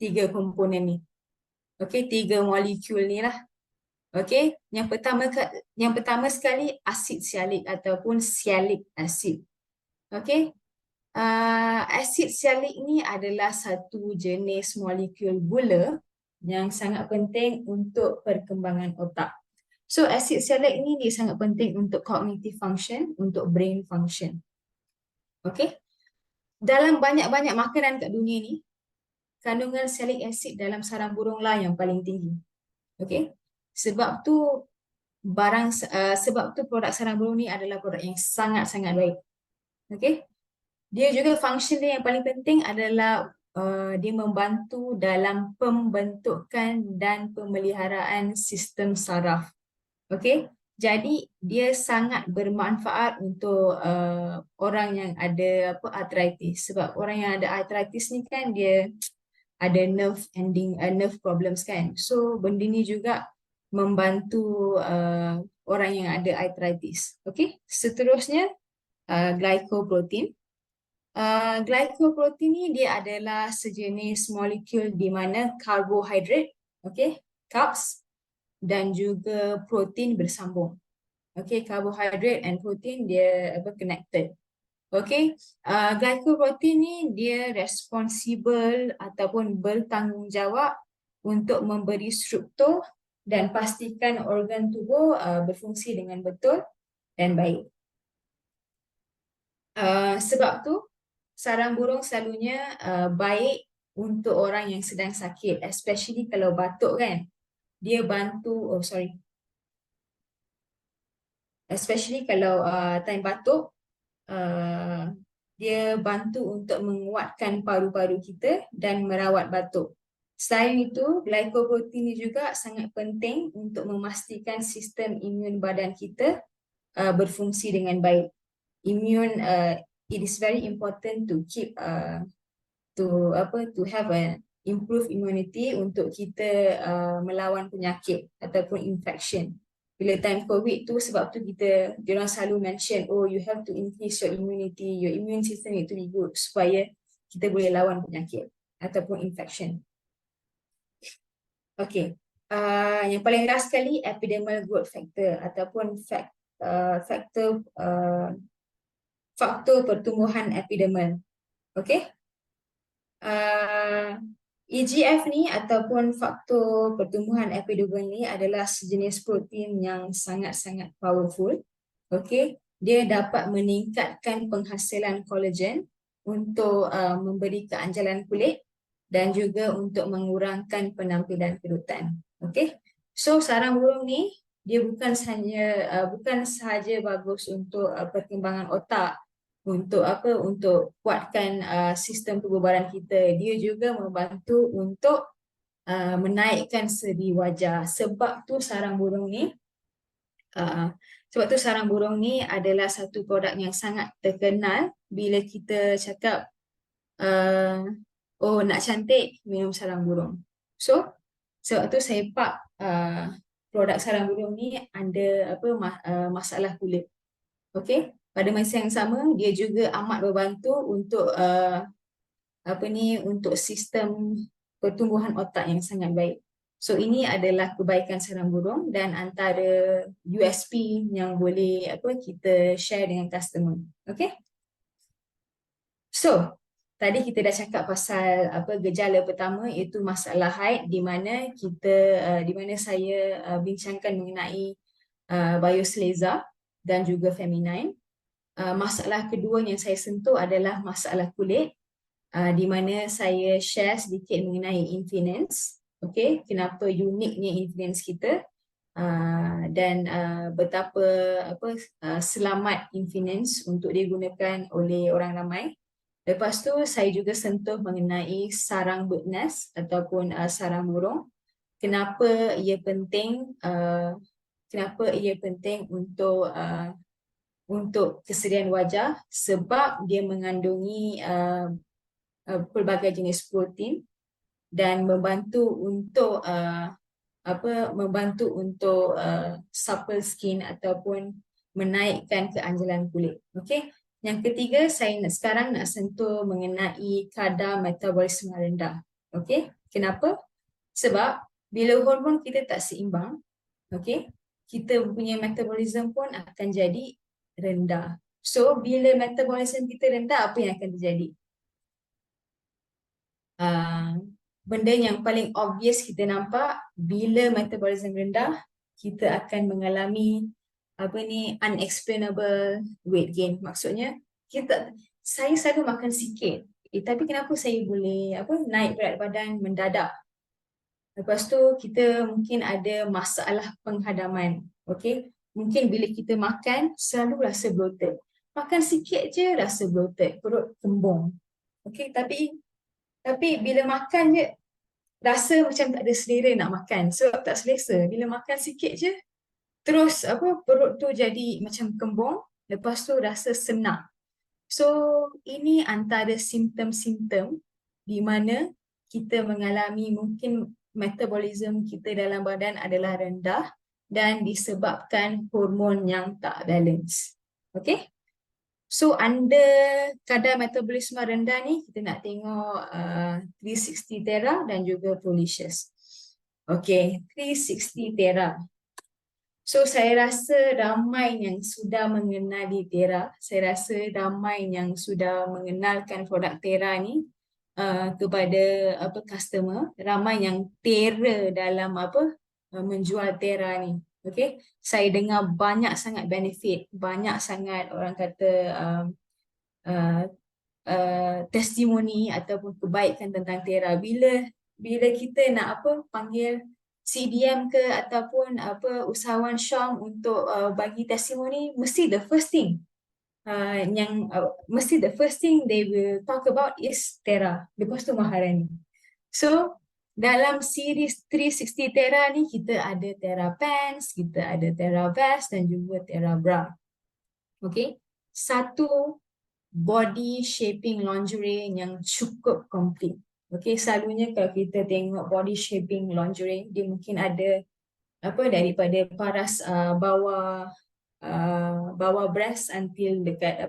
tiga komponen ni. Okey, tiga molekul ni lah. Okey, yang pertama sekali asid sialik ataupun sialic acid. Okey. Asid sialik ni adalah satu jenis molekul gula yang sangat penting untuk perkembangan otak. So asid sialik ni dia sangat penting untuk cognitive function, untuk brain function. Okey. Dalam banyak-banyak makanan kat dunia ni, kandungan sialic acid dalam sarang burung lah yang paling tinggi. Okey. Sebab tu produk sarang burung ni adalah produk yang sangat-sangat baik. Okey. Dia juga function dia yang paling penting adalah dia membantu dalam pembentukan dan pemeliharaan sistem saraf. Okey. Jadi dia sangat bermanfaat untuk orang yang ada arthritis, sebab orang yang ada arthritis ni kan dia ada nerve problems kan. So benda ni juga membantu orang yang ada arthritis. Okey. Seterusnya glycoprotein. Glycoprotein ni dia adalah sejenis molekul di mana karbohidrat, okey, carbs dan juga protein bersambung. Okey, karbohidrat and protein dia connected. Okey, glycoprotein ni dia responsible ataupun bertanggungjawab untuk memberi struktur dan pastikan organ tubuh berfungsi dengan betul dan baik. Sebab tu sarang burung selalunya baik untuk orang yang sedang sakit, especially kalau batuk kan. Dia bantu, especially kalau time batuk, dia bantu untuk menguatkan paru-paru kita dan merawat batuk. Selain itu, glycoprotein ni juga sangat penting untuk memastikan sistem imun badan kita berfungsi dengan baik. It is very important to keep to have an improved immunity untuk kita melawan penyakit ataupun infection. Bila time COVID tu, sebab tu diorang selalu mention, oh you have to increase your immunity, your immune system need to be good supaya kita boleh lawan penyakit ataupun infection. Okay, yang paling last sekali epidermal growth factor ataupun faktor pertumbuhan epidermal. Okay. EGF ni ataupun faktor pertumbuhan epidermal ni adalah sejenis protein yang sangat-sangat powerful. Okay. Dia dapat meningkatkan penghasilan kolagen untuk memberi keanjalan kulit dan juga untuk mengurangkan penampilan kerutan. Okay. So sarang burung ni dia bukan sahaja bagus untuk perkembangan otak, untuk kuatkan sistem kebubaran kita. Dia juga membantu untuk menaikkan seri wajah. Sebab tu sarang burung ni adalah satu produk yang sangat terkenal bila kita cakap oh nak cantik minum sarang burung. So sebab tu saya pak produk sarang burung ni ada masalah kulit. Okey, pada masa yang sama dia juga amat membantu untuk untuk sistem pertumbuhan otak yang sangat baik. So ini adalah kebaikan sarang burung dan antara USP yang boleh kita share dengan customer. Okey. So tadi kita dah cakap pasal gejala pertama iaitu masalah haid, di mana saya bincangkan mengenai biosleza dan juga feminine. Masalah kedua yang saya sentuh adalah masalah kulit, di mana saya share sedikit mengenai Infinance. Okay, kenapa uniknya Infinance kita dan betapa selamat Infinance untuk digunakan oleh orang ramai. Lepas tu saya juga sentuh mengenai sarang bird nest ataupun sarang burung. Kenapa ia penting untuk kesediaan wajah, sebab dia mengandungi pelbagai jenis protein dan membantu untuk supple skin ataupun menaikkan keanjalan kulit. Okey. Yang ketiga, saya sekarang nak sentuh mengenai kadar metabolisme rendah. Okey, Kenapa? Sebab bila hormon kita tak seimbang, okay, kita punya metabolism pun akan jadi rendah. So, bila metabolism kita rendah, apa yang akan terjadi? Benda yang paling obvious kita nampak, bila metabolism rendah, kita akan mengalami unexplainable weight gain. Maksudnya, saya selalu makan sikit, tapi kenapa saya boleh naik berat badan mendadak? Lepas tu kita mungkin ada masalah penghadaman. Okay? Mungkin bila kita makan selalu rasa bloated. Makan sikit je rasa bloated, perut kembung. Okay? Tapi bila makan je rasa macam tak ada selera nak makan. Sebab tak selesa. Bila makan sikit je terus perut tu jadi macam kembung. Lepas tu rasa senak. So ini antara simptom-simptom di mana kita mengalami mungkin metabolism kita dalam badan adalah rendah dan disebabkan hormon yang tak balance. Okay? So under kadar metabolisme rendah ni kita nak tengok 360 Thera dan juga Prolicious. Okay, 360 Thera. So saya rasa ramai yang sudah mengenali Thera. Saya rasa ramai yang sudah mengenalkan produk Thera ni kepada customer. Ramai yang Thera dalam menjual Thera ni. Okay, saya dengar banyak sangat benefit, banyak sangat orang kata testimoni ataupun kebaikan tentang Thera. Bila kita nak panggil CDM ke ataupun usahawan Syam untuk bagi testimoni, mesti the first thing they will talk about is Thera. Lepas tu Maharani. So dalam series 360 Thera ni kita ada Thera Pants, kita ada Thera Vest dan juga Thera Bra. Okay, satu body shaping lingerie yang cukup komplit. Okay, selalunya kalau kita tengok body shaping lingerie, dia mungkin ada daripada paras bawah breast until dekat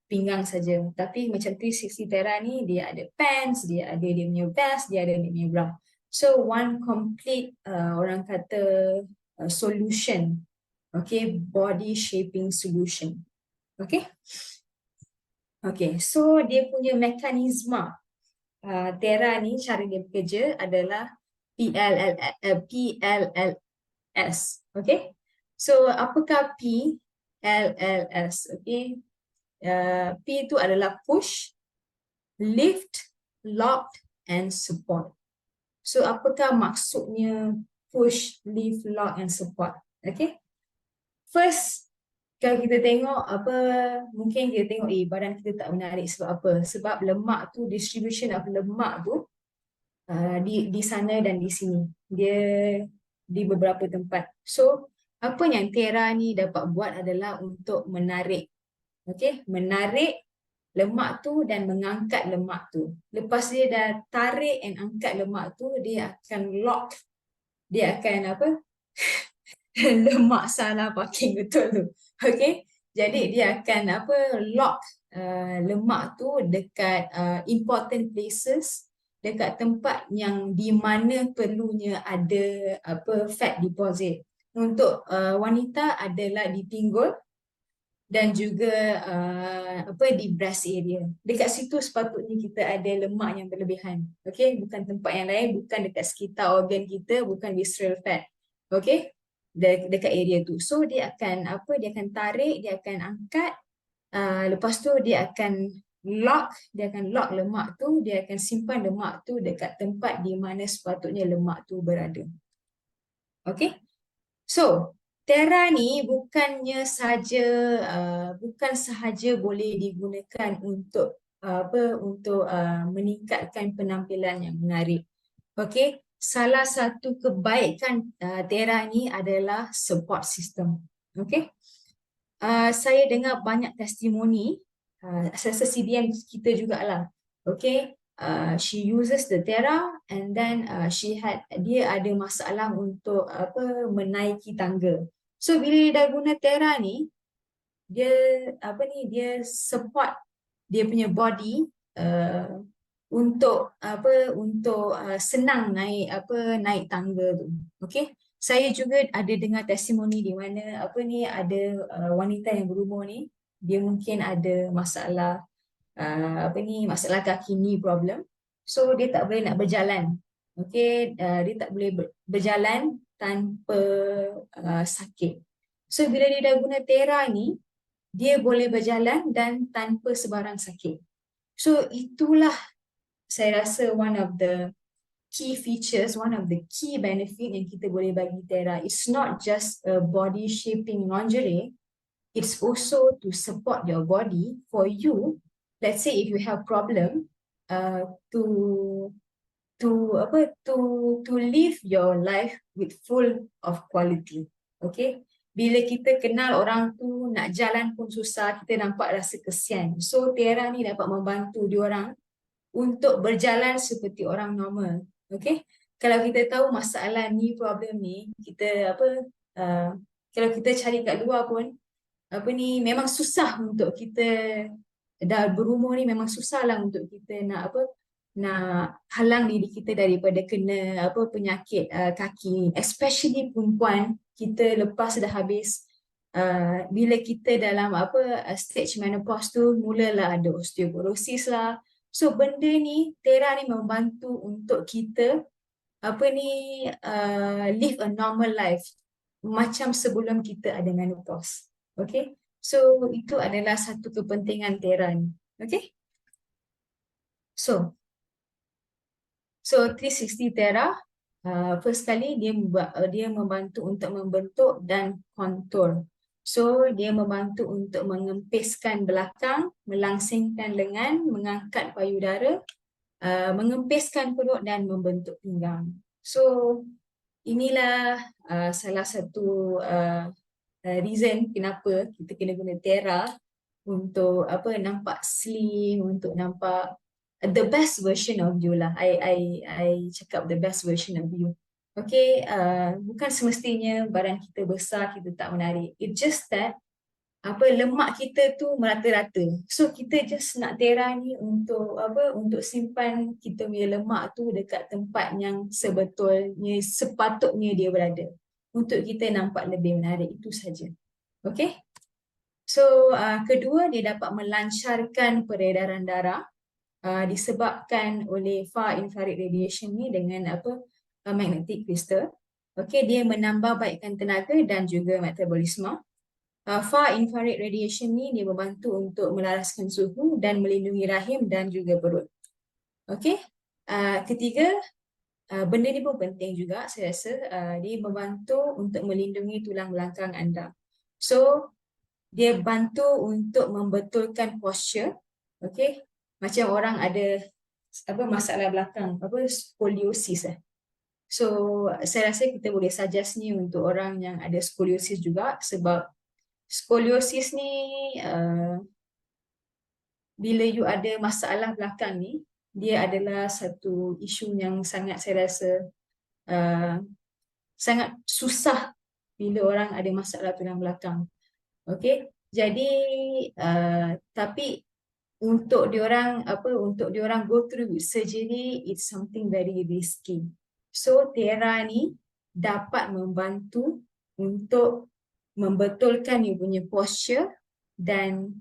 pinggang saja. Tapi macam 360 Thera ni dia ada pants, dia ada dia punya vest, dia ada dia punya bra. So one complete orang kata solution. Okay, body shaping solution. Okay. Okay, so dia punya mekanisme Thera ni cara dia bekerja adalah PLLS. Okay, so apakah PLLS? Okay, P itu adalah push, lift, lock and support. So apakah maksudnya push, lift, lock and support? Okay, first kalau kita tengok mungkin kita tengok badan kita tak menarik sebab apa? Sebab lemak tu, distribution of lemak tu di sana dan di sini. Dia di beberapa tempat. So apa yang Thera ni dapat buat adalah untuk menarik. Okay, menarik lemak tu dan mengangkat lemak tu. Lepas dia dah tarik and angkat lemak tu, dia akan lock. Dia akan lemak salah parking betul tu. Okay, jadi dia akan lock lemak tu dekat important places, dekat tempat yang di mana perlunya ada fat deposit. Untuk wanita adalah di pinggul dan juga di breast area. Dekat situ sepatutnya kita ada lemak yang berlebihan. Okay, bukan tempat yang lain, bukan dekat sekitar organ kita, bukan visceral fat. Okay, dekat area tu. So dia akan dia akan tarik, dia akan angkat, lepas tu dia akan lock lemak tu, dia akan simpan lemak tu dekat tempat di mana sepatutnya lemak tu berada. Okay, so Thera ni bukan sahaja boleh digunakan untuk meningkatkan penampilan yang menarik. Okay, salah satu kebaikan Thera ni adalah support system. Okay, saya dengar banyak testimoni, saya rasa CDM kita jugalah. Okay, she uses the Thera and then dia ada masalah untuk menaiki tangga. So bila dia dah guna Thera ni, dia dia support dia punya body senang naik tangga tu. Okey. Saya juga ada dengar testimoni di mana ada wanita yang berumur ni, dia mungkin ada masalah masalah kaki ni problem. So dia tak boleh nak berjalan. Okey, dia tak boleh berjalan tanpa sakit. So bila dia dah guna Tera ni, dia boleh berjalan dan tanpa sebarang sakit. So itulah saya rasa one of the key features, one of the key benefit yang kita boleh bagi Tera. It's not just a body shaping lingerie, it's also to support your body for you. Let's say if you have problem to live your life with full of quality. Okay, bila kita kenal orang tu nak jalan pun susah, kita nampak rasa kesian. So Tera ni dapat membantu diorang untuk berjalan seperti orang normal. Okay, kalau kita tahu masalah ni problem ni, kita kalau kita cari kat luar pun memang susah untuk kita dah berumur ni, memang susah lah untuk kita nak halang diri kita daripada kena penyakit kaki, especially perempuan. Kita lepas dah habis bila kita dalam stage menopause tu, mulalah ada osteoporosis lah. So benda ni, Tera ni membantu untuk kita live a normal life macam sebelum kita ada menopause. Okay, so itu adalah satu kepentingan Tera ni. Okay, so 360 Tera, first kali dia membantu untuk membentuk dan kontur. So dia membantu untuk mengempiskan belakang, melangsingkan lengan, mengangkat payudara, mengempiskan perut dan membentuk pinggang. So inilah salah satu reason kenapa kita kena guna Tera untuk nampak slim, untuk nampak the best version of you lah. I cakap the best version of you. Okay, bukan semestinya badan kita besar, kita tak menarik. It's just that lemak kita tu merata-rata. So kita just nak Tera ni untuk simpan kita punya lemak tu dekat tempat yang sepatutnya dia berada. Untuk kita nampak lebih menarik, itu saja. Okay. So kedua, dia dapat melancarkan peredaran darah disebabkan oleh far infrared radiation ni dengan magnetic crystal. Okay, dia menambah baikkan tenaga dan juga metabolisme. Far infrared radiation ni dia membantu untuk melaraskan suhu dan melindungi rahim dan juga perut. Okay, ketiga, benda ni pun penting juga saya rasa, dia membantu untuk melindungi tulang belakang anda. So dia bantu untuk membetulkan posture. Okay, macam orang ada masalah belakang, skoliosis. So saya rasa kita boleh suggest ni untuk orang yang ada skoliosis juga, sebab skoliosis ni bila you ada masalah belakang ni, dia adalah satu isu yang sangat, saya rasa sangat susah bila orang ada masalah tulang belakang. Okay, jadi tapi untuk diorang go through surgery, it's something very risky. So Tera ni dapat membantu untuk membetulkan you punya posture dan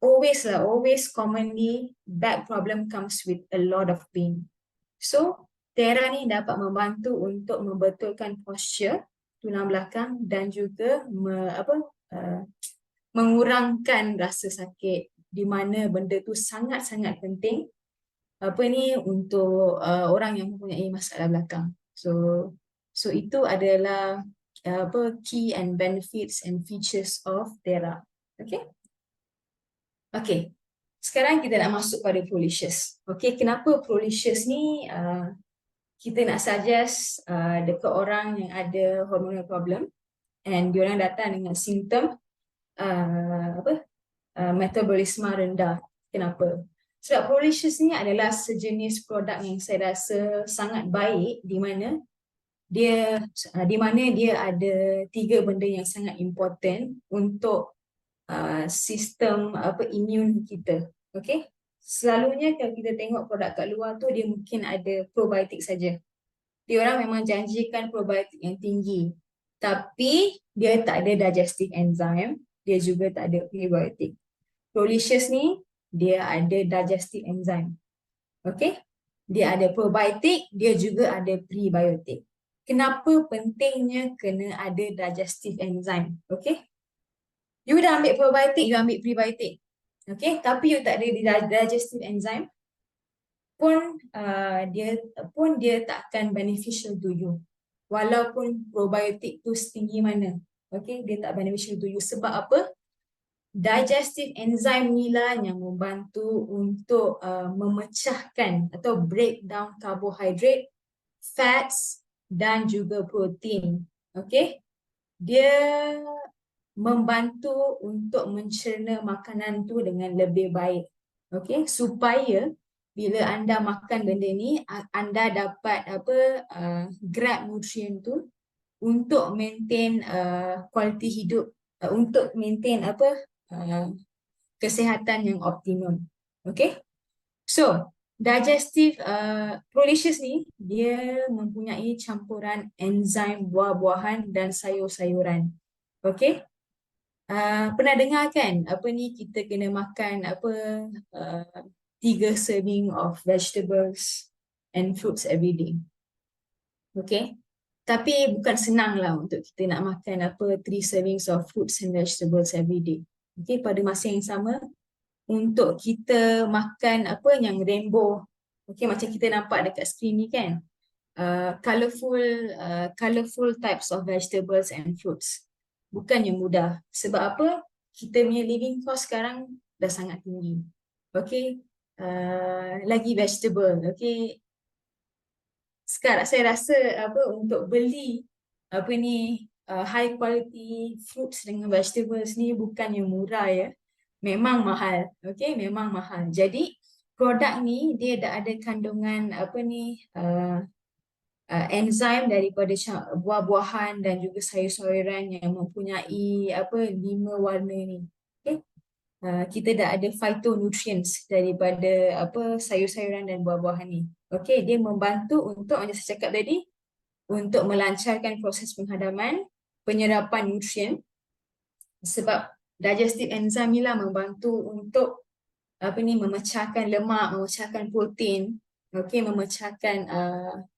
always commonly back problem comes with a lot of pain. So Tera ni dapat membantu untuk membetulkan posture tulang belakang dan juga mengurangkan rasa sakit, di mana benda tu sangat-sangat penting untuk orang yang mempunyai masalah belakang. So itu adalah key and benefits and features of Tera. Okay. Okay, sekarang kita nak masuk pada Prolicious. Okay, kenapa Prolicious ni kita nak suggest dekat orang yang ada hormonal problem and diorang datang dengan simptom metabolisme rendah. Kenapa? Sebab Prolicious ni adalah sejenis produk yang saya rasa sangat baik, di mana dia ada 3 benda yang sangat important untuk sistem imun kita. Okay? Selalunya kalau kita tengok produk kat luar tu, dia mungkin ada probiotik saja. Dia orang memang janjikan probiotik yang tinggi. Tapi dia tak ada digestive enzyme, dia juga tak ada prebiotik. Prolicious ni, dia ada digestive enzyme. Okay? Dia ada probiotik, dia juga ada prebiotik. Kenapa pentingnya kena ada digestive enzyme? Okay? You dah ambil probiotik, you ambil prebiotik. Okay? Tapi you tak ada digestive enzyme, dia tak akan beneficial to you. Walaupun probiotik tu setinggi mana. Okay? Dia tak beneficial to you. Sebab apa? Digestive enzyme ni lah yang membantu untuk memecahkan atau break down carbohydrate, fats dan juga protein. Okay? Dia membantu untuk mencerna makanan tu dengan lebih baik. Okay? Supaya bila anda makan benda ni, anda dapat grab nutrien tu untuk maintain kualiti hidup, untuk maintain kesihatan yang optimum. Okay? So, digestive prolicious ni, dia mempunyai campuran enzim buah-buahan dan sayur-sayuran. Okay? Pernah dengar kan apa ni, kita kena makan 3 serving of vegetables and fruits every day. Okay? Tapi bukan senang lah untuk kita nak makan 3 servings of fruits and vegetables every day. Okay? Pada masa yang sama, untuk kita makan yang rainbow, okay, macam kita nampak dekat screen ni kan, colourful types of vegetables and fruits. Bukannya mudah. Sebab apa? Kita punya living cost sekarang dah sangat tinggi. Okay. Lagi vegetable. Okay. Sekarang saya rasa untuk beli high quality fruits dengan vegetables ni bukannya murah ya. Memang mahal. Okay. Memang mahal. Jadi produk ni dia dah ada kandungan enzim daripada buah-buahan dan juga sayur-sayuran yang mempunyai 5 warna ni. Okay? Kita dah ada phytonutrients daripada sayur-sayuran dan buah-buahan ni. Okay, dia membantu untuk, macam saya cakap tadi, untuk melancarkan proses penghadaman, penyerapan nutrien. Sebab digestive enzyme ni lah membantu untuk memecahkan lemak, memecahkan protein, okay, memecahkan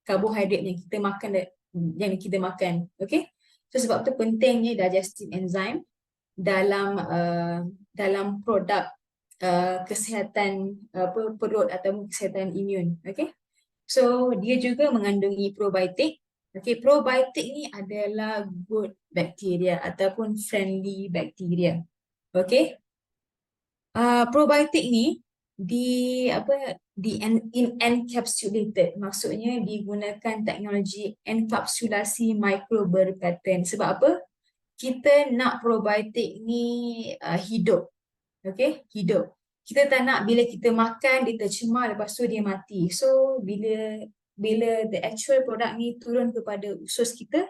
karbohidrat yang kita makan, okay. So sebab tu pentingnya digestive enzyme dalam produk kesihatan perut atau kesihatan imun, okay. So dia juga mengandungi probiotik. Okay, probiotik ni adalah good bacteria ataupun friendly bacteria, okay. Probiotik ni encapsulated, maksudnya digunakan teknologi enkapsulasi microbial pattern. Sebab apa? Kita nak probiotik ni hidup. Okay, hidup. Kita tak nak bila kita makan dia tercemar lepas tu dia mati. So bila the actual produk ni turun kepada usus kita,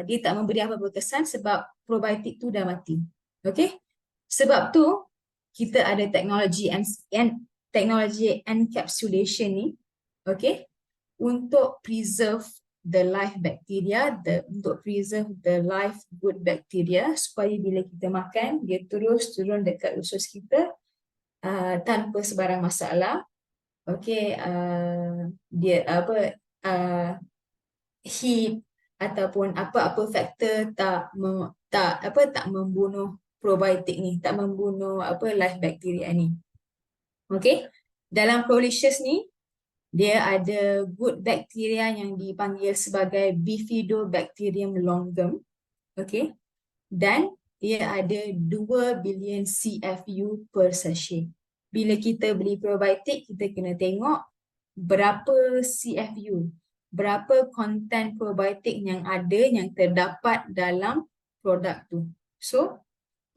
dia tak memberi apa-apa kesan sebab probiotik tu dah mati. Okay. Sebab tu kita ada teknologi encapsulation ni, okay, untuk preserve the live bacteria, untuk preserve the live good bacteria, supaya bila kita makan dia terus turun dekat usus kita tanpa sebarang masalah. Okay, dia heat ataupun apa-apa faktor tak membunuh probiotik ni, tak membunuh live bacteria ni. Okay, dalam prolicious ni dia ada good bacteria yang dipanggil sebagai Bifidobacterium longum, okay, dan dia ada 2 bilion CFU per sachet. Bila kita beli probiotik, kita kena tengok berapa CFU, berapa konten probiotik yang ada, yang terdapat dalam produk tu. So,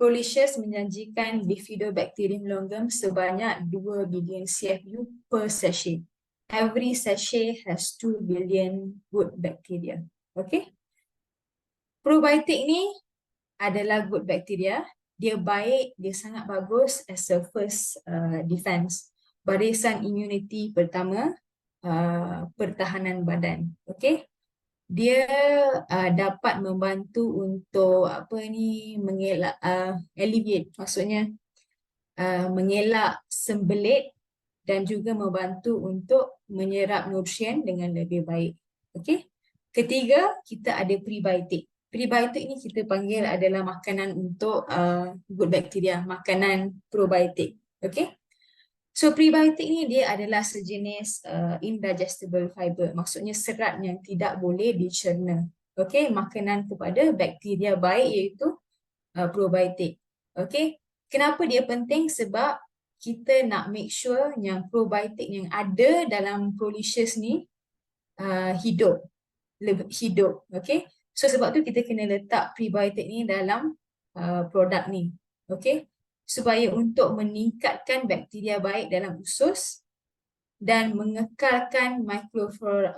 Prolicious menjanjikan Bifidobacterium longum sebanyak 2 bilion CFU per sachet. Every sachet has 2 billion good bacteria. Okay? Probiotik ni adalah good bacteria. dia baik, dia sangat bagus as a first defense. Barisan immunity pertama, pertahanan badan. Okay. Dia dapat membantu untuk apa ni, mengelak, alleviate, maksudnya mengelak sembelit dan juga membantu untuk menyerap nutrien dengan lebih baik. Okey. Ketiga, kita ada prebiotik. Prebiotik ni kita panggil adalah makanan untuk good bacteria, makanan probiotik. Okey. So prebiotik ni dia adalah sejenis indigestible fiber, maksudnya serat yang tidak boleh dicerna. Okey, makanan kepada bakteria baik iaitu probiotik. Okey. Kenapa dia penting? Sebab kita nak make sure yang probiotik yang ada dalam Prolicious ni hidup. Okey. So sebab tu kita kena letak prebiotik ni dalam produk ni. Okey. Supaya untuk meningkatkan bakteria baik dalam usus dan mengekalkan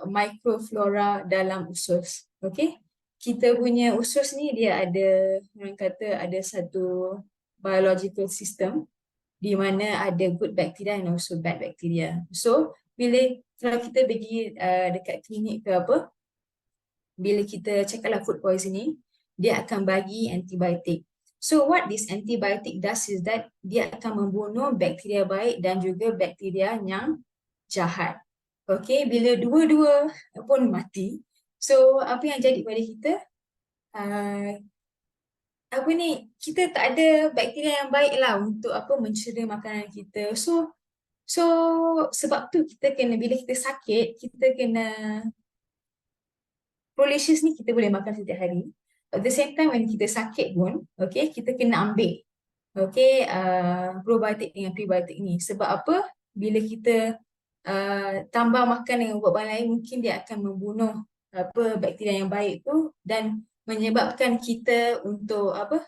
microflora dalam usus. Okey. Kita punya usus ni dia ada, orang kata ada satu biological system di mana ada good bacteria and also bad bacteria. So kalau kita pergi dekat klinik ke apa, bila kita cakaplah food poisoning, dia akan bagi antibiotik. So what this antibiotic does is that dia akan membunuh bakteria baik dan juga bakteria yang jahat. Okay, bila dua-dua pun mati, so apa yang jadi pada kita? Apa ni, kita tak ada bakteria yang baik lah untuk apa mencerna makanan kita. So sebab tu kita kena, bila kita sakit, kita kena, Prolicious ni kita boleh makan setiap hari. At the same time when kita sakit pun, okay, kita kena ambil okay, probiotik dengan prebiotik ni. Sebab apa? Bila kita tambah makan dengan ubat-ubat lain, mungkin dia akan membunuh apa bakteria yang baik tu dan menyebabkan kita untuk apa?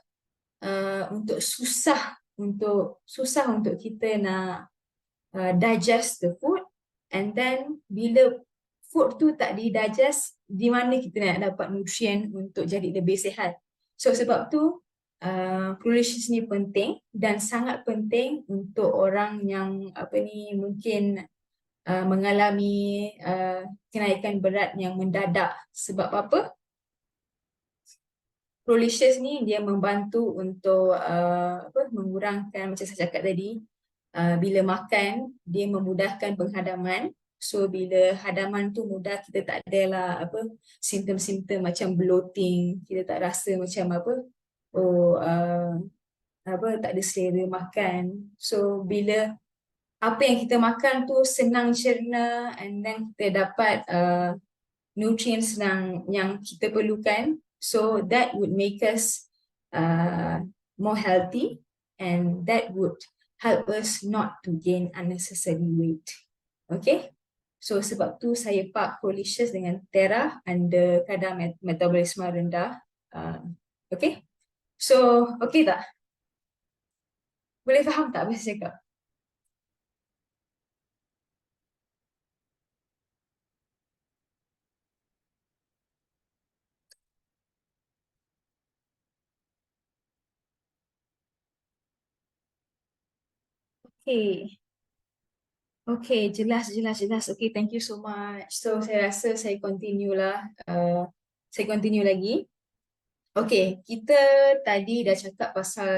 Untuk susah untuk kita nak digest the food, and then bila food tu tak didigest, di mana kita nak dapat nutrien untuk jadi lebih sihat. So sebab tu Prolicious ni penting dan sangat penting untuk orang yang apa ni mungkin mengalami kenaikan berat yang mendadak. Sebab apa? Prolicious ni dia membantu untuk mengurangkan, macam saya cakap tadi, bila makan dia memudahkan penghadaman. So bila hadaman tu mudah, kita tak adalah apa simptom-simptom macam bloating, kita tak rasa macam apa tak ada selera makan. So bila apa yang kita makan tu senang cerna, and then kita dapat nutrients yang kita perlukan. So that would make us more healthy, and that would help us not to gain unnecessary weight. Okay. So sebab tu saya pak Prolicious dengan Terra under kadar metabolisme rendah. Okay. So okay tak? Boleh faham tak apa saya cakap? Okay. Okay, jelas. Okay, thank you so much. So saya rasa saya continue lah. Saya continue lagi. Okay, kita tadi dah cakap pasal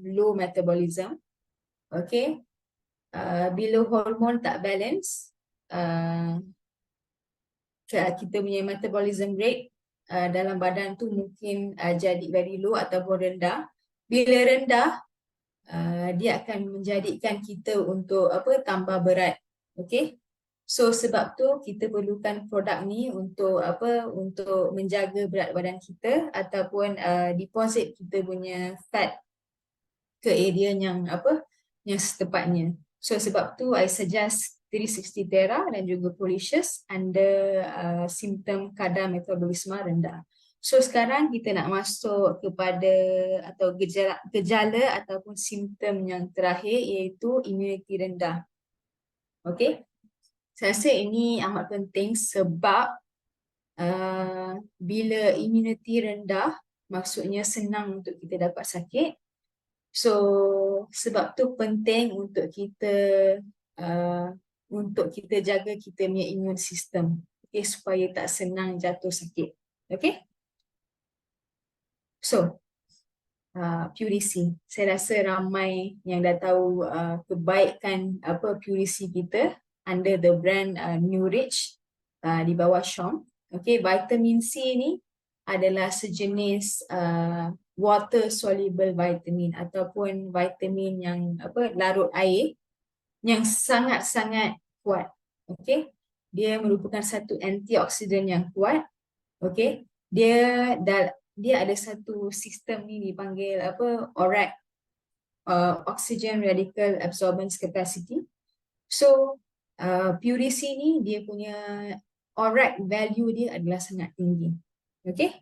low metabolism. Okay, bila hormon tak balance, kita punya metabolism rate dalam badan tu mungkin jadi very low ataupun rendah. Bila rendah, dia akan menjadikan kita untuk apa tambah berat. Okay. So sebab tu kita perlukan produk ni untuk apa, untuk menjaga berat badan kita ataupun deposit kita punya fat ke area yang apa, yang setepatnya. So sebab tu I suggest 360 Terra dan juga Prolicious under simptom kadar metabolisme rendah. So sekarang kita nak masuk kepada atau gejala ataupun simptom yang terakhir, iaitu immunity rendah. Okay. Saya rasa ini amat penting sebab bila immunity rendah, maksudnya senang untuk kita dapat sakit. So sebab tu penting uh, untuk kita jaga kita punya immune system, okay, supaya tak senang jatuh sakit. Okay, so Purisi, saya rasa ramai yang dah tahu kebaikan apa Purisi kita under the brand Nurich di bawah Shom. Okay, vitamin C ni adalah sejenis water soluble vitamin ataupun vitamin yang apa larut air yang sangat-sangat kuat. Okay, dia merupakan satu antioksidan yang kuat. Okay, dia ada satu sistem ni dipanggil apa ORAC, Oxygen Radical Absorbance Capacity. So Purisi ni dia punya ORAC value dia adalah sangat tinggi. Okay,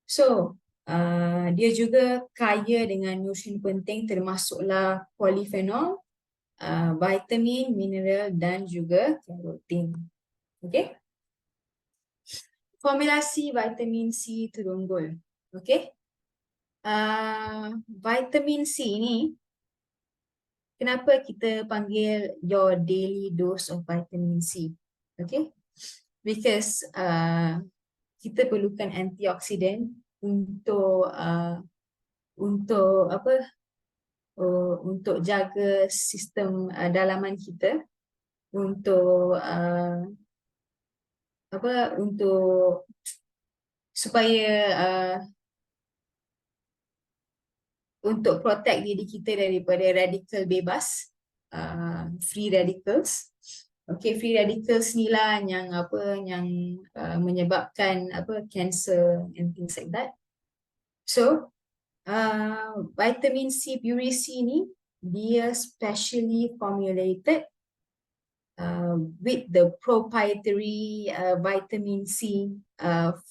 so dia juga kaya dengan nutrien penting termasuklah polyphenol, vitamin, mineral dan juga karotin. Okay, formulasi vitamin C terunggul. Okay, vitamin C ni kenapa kita panggil your daily dose of vitamin C? Okay, because kita perlukan antioksidan untuk apa? Untuk jaga sistem dalaman kita, untuk apa? Untuk supaya untuk protect diri kita daripada radikal bebas, free radicals. Okay, free radicals ni lah yang apa yang menyebabkan apa cancer and things like that. So vitamin C Purisi ni dia specially formulated with the proprietary vitamin C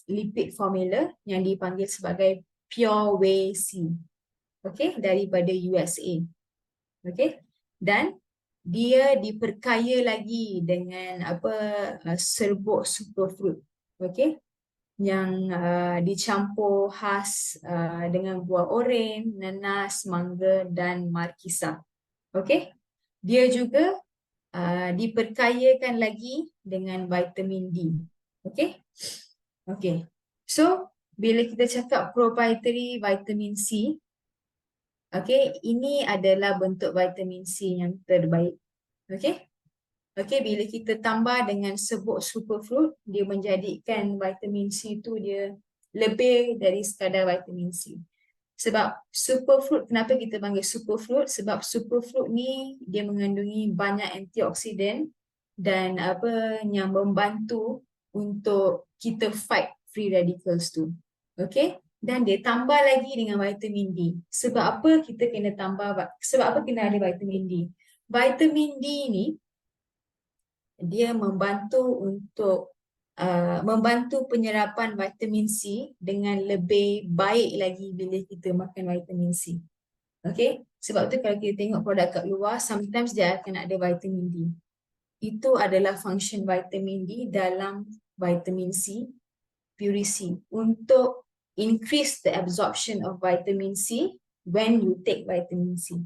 lipid formula yang dipanggil sebagai Pure Whey C. Okay, daripada USA. Okay, dan dia diperkaya lagi dengan apa serbuk superfruit. Okay, yang dicampur khas dengan buah oren, nanas, mangga dan markisa. Okay, dia juga diperkayakan lagi dengan vitamin D. Okay, okay. So bila kita cakap proprietary vitamin C, okay, ini adalah bentuk vitamin C yang terbaik. Okay, okay, bila kita tambah dengan serbuk superfruit, dia menjadikan vitamin C tu dia lebih dari sekadar vitamin C. Sebab superfruit, kenapa kita panggil superfruit? Sebab superfruit ni dia mengandungi banyak antioksidan dan apa yang membantu untuk kita fight free radicals tu. Okay, dan dia tambah lagi dengan vitamin D. Sebab apa kita kena tambah, sebab apa kena ada vitamin D? Vitamin D ni dia membantu untuk membantu penyerapan vitamin C dengan lebih baik lagi bila kita makan vitamin C. Okay, sebab tu kalau kita tengok produk kat luar, sometimes dia akan ada vitamin D. Itu adalah function vitamin D dalam vitamin C, Purisi, untuk increase the absorption of vitamin C when you take vitamin C.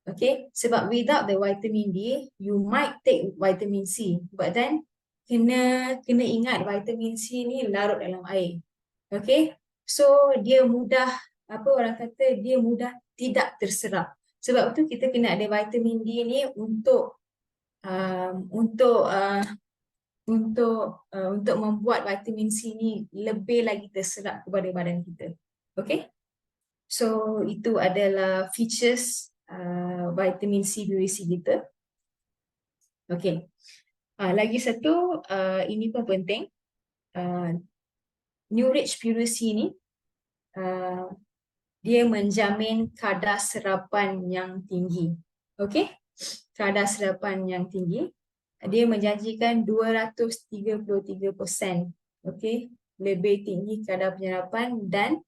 Okay, sebab without the vitamin D, you might take vitamin C, but then kena ingat vitamin C ni larut dalam air. Okay, so dia mudah, apa orang kata, dia mudah tidak terserap. Sebab tu kita kena ada vitamin D ni untuk membuat vitamin C ni lebih lagi terserap kepada badan kita. Okay, so itu adalah features vitamin C Purisi kita. Okay, lagi satu, ini pun penting. Nurich Purisi ni dia menjamin kadar serapan yang tinggi. Okay, kadar serapan yang tinggi. Dia menjanjikan 233%. Okay, lebih tinggi kadar penyerapan dan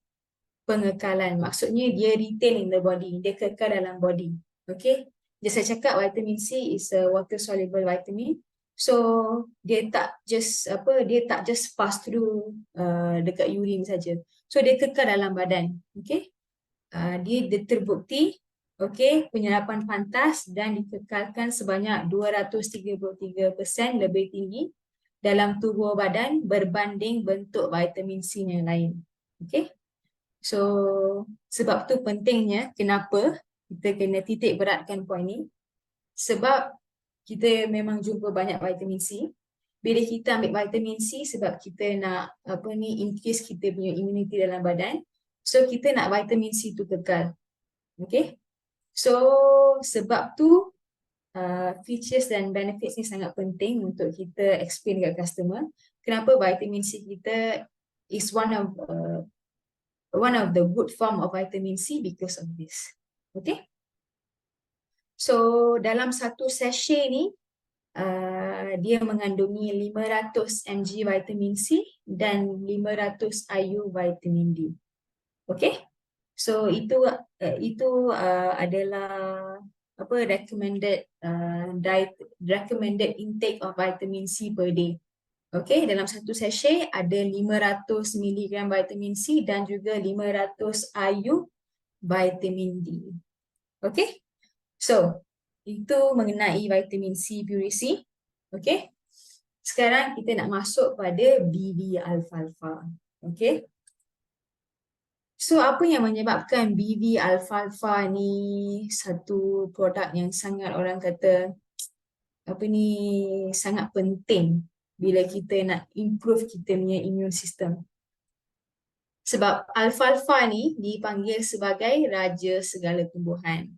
pengekalan. Maksudnya dia retain in the body, dia kekal dalam body. Okay, jadi saya cakap vitamin C is a water soluble vitamin. So dia tak just pass through dekat urine saja. So dia kekal dalam badan. Okay, dia terbukti Okey, penyerapan pantas dan dikekalkan sebanyak 233% lebih tinggi dalam tubuh badan berbanding bentuk vitamin C yang lain. Okey. So, sebab tu pentingnya kenapa kita kena titik beratkan poin ni. Sebab kita memang jumpa banyak vitamin C. Bila kita ambil vitamin C sebab kita nak increase kita punya immunity dalam badan. So, kita nak vitamin C tu kekal. Okay. So, sebab tu features dan benefits ni sangat penting untuk kita explain dekat customer. Kenapa vitamin C kita is one of the good form of vitamin C because of this. Okay. So, dalam satu sachet ni, dia mengandungi 500 mg vitamin C dan 500 IU vitamin D. Okay. So, itu adalah recommended intake of vitamin C per day. Okay, dalam satu sachet ada 500 mg vitamin C dan juga 500 IU vitamin D. Okay, so itu mengenai vitamin C purity. Okay, sekarang kita nak masuk pada BV alfalfa. Okay, so apa yang menyebabkan BV alfalfa ni satu produk yang sangat orang kata sangat penting bila kita nak improve kita punya immune system. Sebab alfalfa ni dipanggil sebagai raja segala tumbuhan.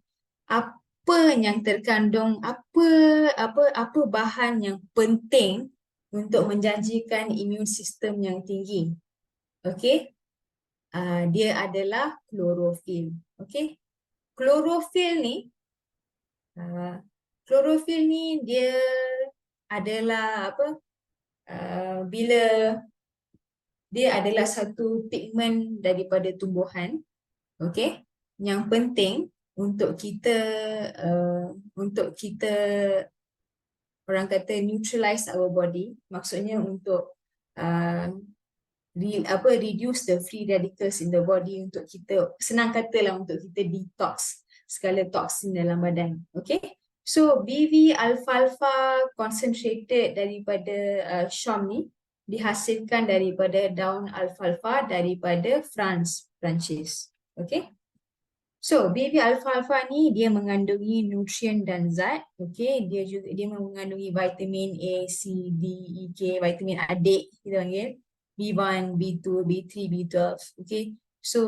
Apa yang terkandung, apa bahan yang penting untuk menjanjikan immune system yang tinggi? Okey. Dia adalah klorofil. Okey. Klorofil ni dia adalah bila dia adalah satu pigmen daripada tumbuhan, okey, yang penting untuk kita orang kata neutralize our body, maksudnya untuk reduce the free radicals in the body, untuk kita, senang katalah, untuk kita detox segala toksin dalam badan. Okay, so BV alfalfa concentrated daripada Sham ni dihasilkan daripada daun alfalfa daripada Perancis. Okay, so BV alfalfa ni dia mengandungi nutrien dan zat. Okay, dia mengandungi vitamin A, C, D, E, K, vitamin adik kita panggil, B1, B2, B3, B12. Okay, so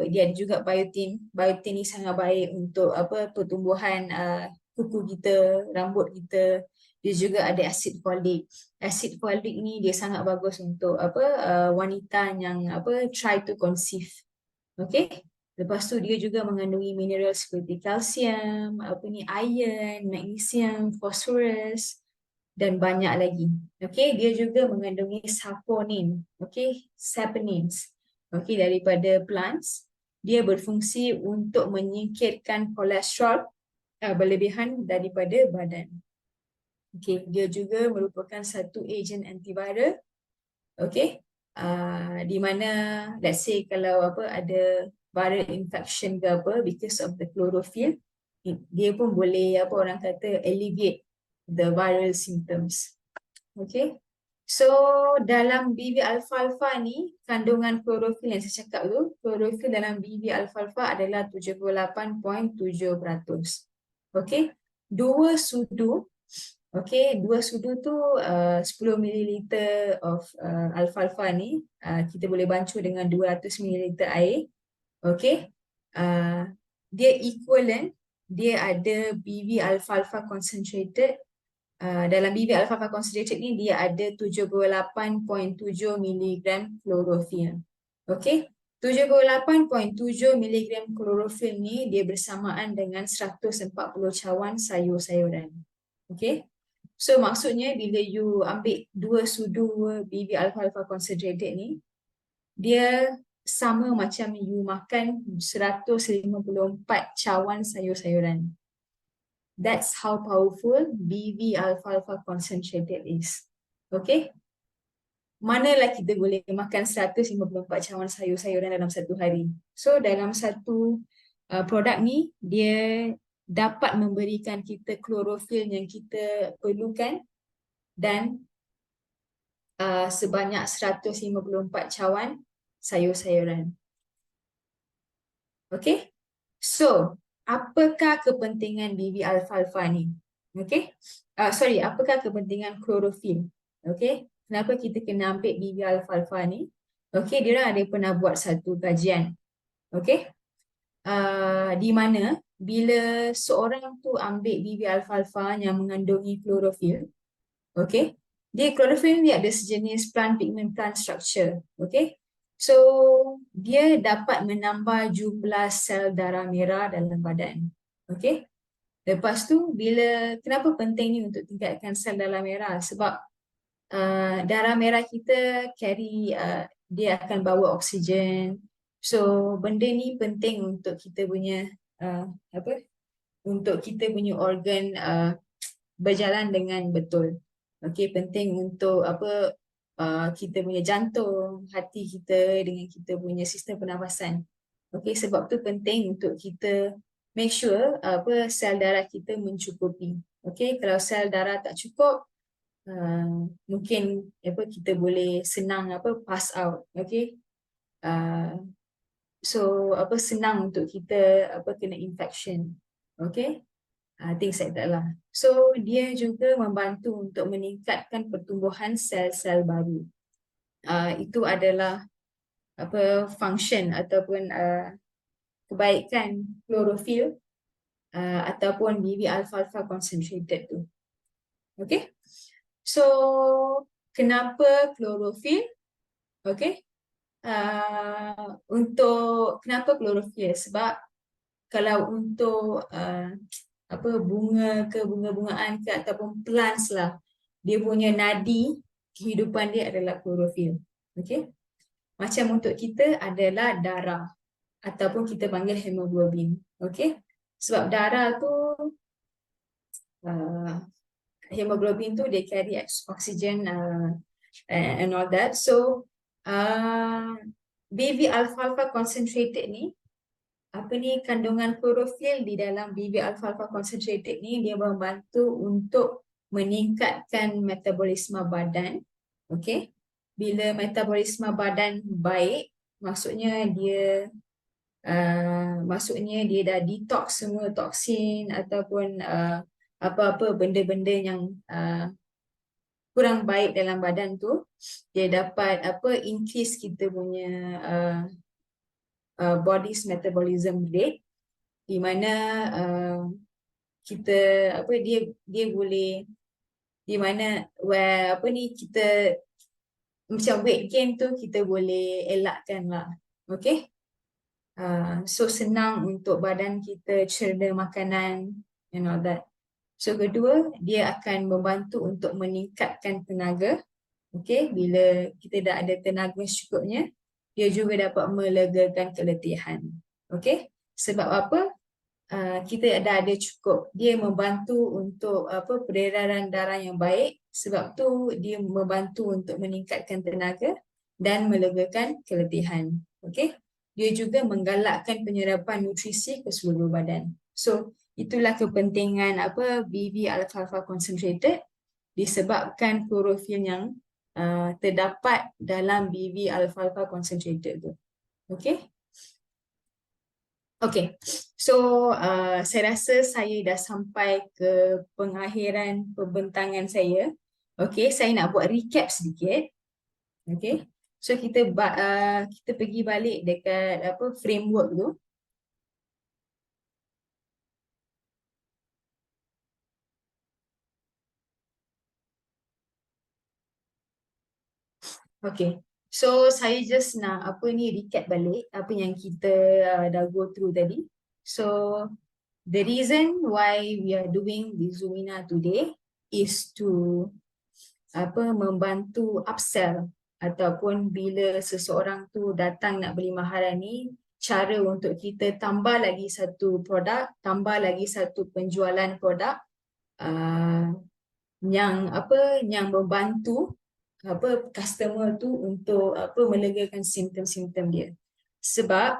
dia ada juga biotin. Biotin ni sangat baik untuk pertumbuhan kuku kita, rambut kita. Dia juga ada asid folik. Asid folik ni dia sangat bagus untuk wanita yang try to conceive. Okay, lepas tu dia juga mengandungi mineral seperti kalsium, iron, magnesium, phosphorus dan banyak lagi. Okay, dia juga mengandungi saponin, okay, saponins, okay, daripada plants. Dia berfungsi untuk menyingkirkan kolesterol berlebihan daripada badan. Okay, dia juga merupakan satu agen antiviral. Okay, di mana let's say kalau ada viral infection ke because of the chlorophyll, dia pun boleh orang kata alleviate the viral symptoms. Okay, so dalam BV alfalfa ni kandungan klorofil yang saya cakap tu, klorofil dalam BV alfalfa adalah 78.7%. Okay, 2 sudu. Okay, 2 sudu tu 10 ml of alfalfa ni kita boleh bancuh dengan 200 ml air. Okay, dia equivalent, dia ada BV alfalfa concentrated. Dalam BV alfalfa concentrated ni dia ada 78.7 mg klorofil. Okay, 78.7 mg klorofil ni dia bersamaan dengan 140 cawan sayur-sayuran. Okay, so maksudnya bila you ambil 2 sudu BV alfalfa concentrated ni, dia sama macam you makan 154 cawan sayur-sayuran. That's how powerful BV alfalfa concentrated is. Okay, manalah kita boleh makan 154 cawan sayur-sayuran dalam satu hari. So dalam satu produk ni dia dapat memberikan kita klorofil yang kita perlukan dan sebanyak 154 cawan sayur-sayuran. Okay, so apakah kepentingan BB alfalfa ni? Okay, apakah kepentingan klorofil? Okay, kenapa kita kena ambil BB alfalfa ni? Okay, dia ada pernah buat satu kajian. Okay, di mana bila seorang tu ambil BB alfalfa yang mengandungi klorofil, okay, klorofil ni ada sejenis plant pigment plant structure. Okay, so dia dapat menambah jumlah sel darah merah dalam badan. Okay, lepas tu kenapa penting ni untuk tingkatkan sel darah merah? Sebab darah merah kita dia akan bawa oksigen. So benda ni penting untuk kita punya untuk kita punya organ berjalan dengan betul. Okey, penting untuk kita punya jantung, hati kita dengan kita punya sistem pernafasan. Okey, sebab tu penting untuk kita make sure sel darah kita mencukupi. Okey, kalau sel darah tak cukup, mungkin kita boleh senang pass out. Okey, so senang untuk kita kena infection. Okey, things like that lah. So dia juga membantu untuk meningkatkan pertumbuhan sel-sel baru. Itu adalah function ataupun kebaikan klorofil ataupun BB alfalfa concentrated tu. Okay, so kenapa klorofil? Okay, kenapa klorofil? Sebab kalau untuk bunga-bungaan ke ataupun plants lah, dia punya nadi kehidupan dia adalah klorofil. Okay, macam untuk kita adalah darah ataupun kita panggil hemoglobin. Okay, sebab darah tu hemoglobin tu dia carry oxygen and all that. So BB alfalfa concentrated ni, kandungan klorofil di dalam BB alfalfa concentrated ni dia membantu untuk meningkatkan metabolisme badan. Okay, bila metabolisme badan baik, maksudnya dia dah detox semua toksin ataupun apa-apa benda-benda yang kurang baik dalam badan tu, dia dapat increase kita punya body's metabolism rate, di mana kita dia boleh di mana kita macam weight gain tu kita boleh elakkan lah. Okay, so senang untuk badan kita cerna makanan and all that. So kedua, dia akan membantu untuk meningkatkan tenaga. Okay, bila kita dah ada tenaga secukupnya, dia juga dapat melegakan keletihan. Okay, sebab apa? Kita dah ada cukup. Dia membantu untuk peredaran darah yang baik. Sebab tu dia membantu untuk meningkatkan tenaga dan melegakan keletihan. Okay, dia juga menggalakkan penyerapan nutrisi ke seluruh badan. So itulah kepentingan BB alfalfa concentrated disebabkan klorofil yang terdapat dalam BB alfalfa concentrated tu. Okay. Okay, so saya rasa saya dah sampai ke pengakhiran pembentangan saya. Okay, saya nak buat recap sedikit. Okay, so kita pergi balik dekat framework tu. Okay, so saya just nak recap balik apa yang kita dah go through tadi. So the reason why we are doing this webinar today is to membantu upsell ataupun bila seseorang tu datang nak beli Maharani, cara untuk kita tambah lagi satu produk, tambah lagi satu penjualan produk yang membantu customer tu untuk melegakan simptom-simptom dia. Sebab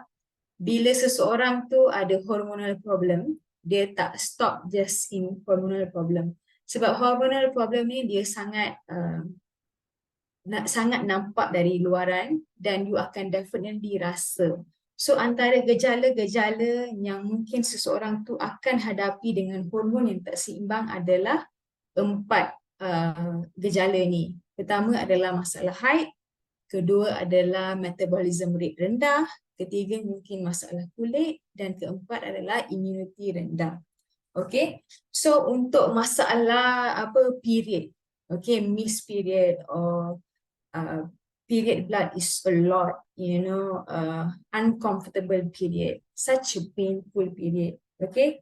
bila seseorang tu ada hormonal problem, dia tak stop just in hormonal problem. Sebab hormonal problem ni dia sangat nampak dari luaran dan you akan definitely rasa. So antara gejala-gejala yang mungkin seseorang tu akan hadapi dengan hormon yang tak seimbang adalah 4 gejala ni. Pertama adalah masalah haid, kedua adalah metabolism rate rendah, ketiga mungkin masalah kulit, dan keempat adalah immunity rendah. Okay, so untuk masalah period, okay, missed period or period blood is a lot, uncomfortable period, such a painful period. Okay,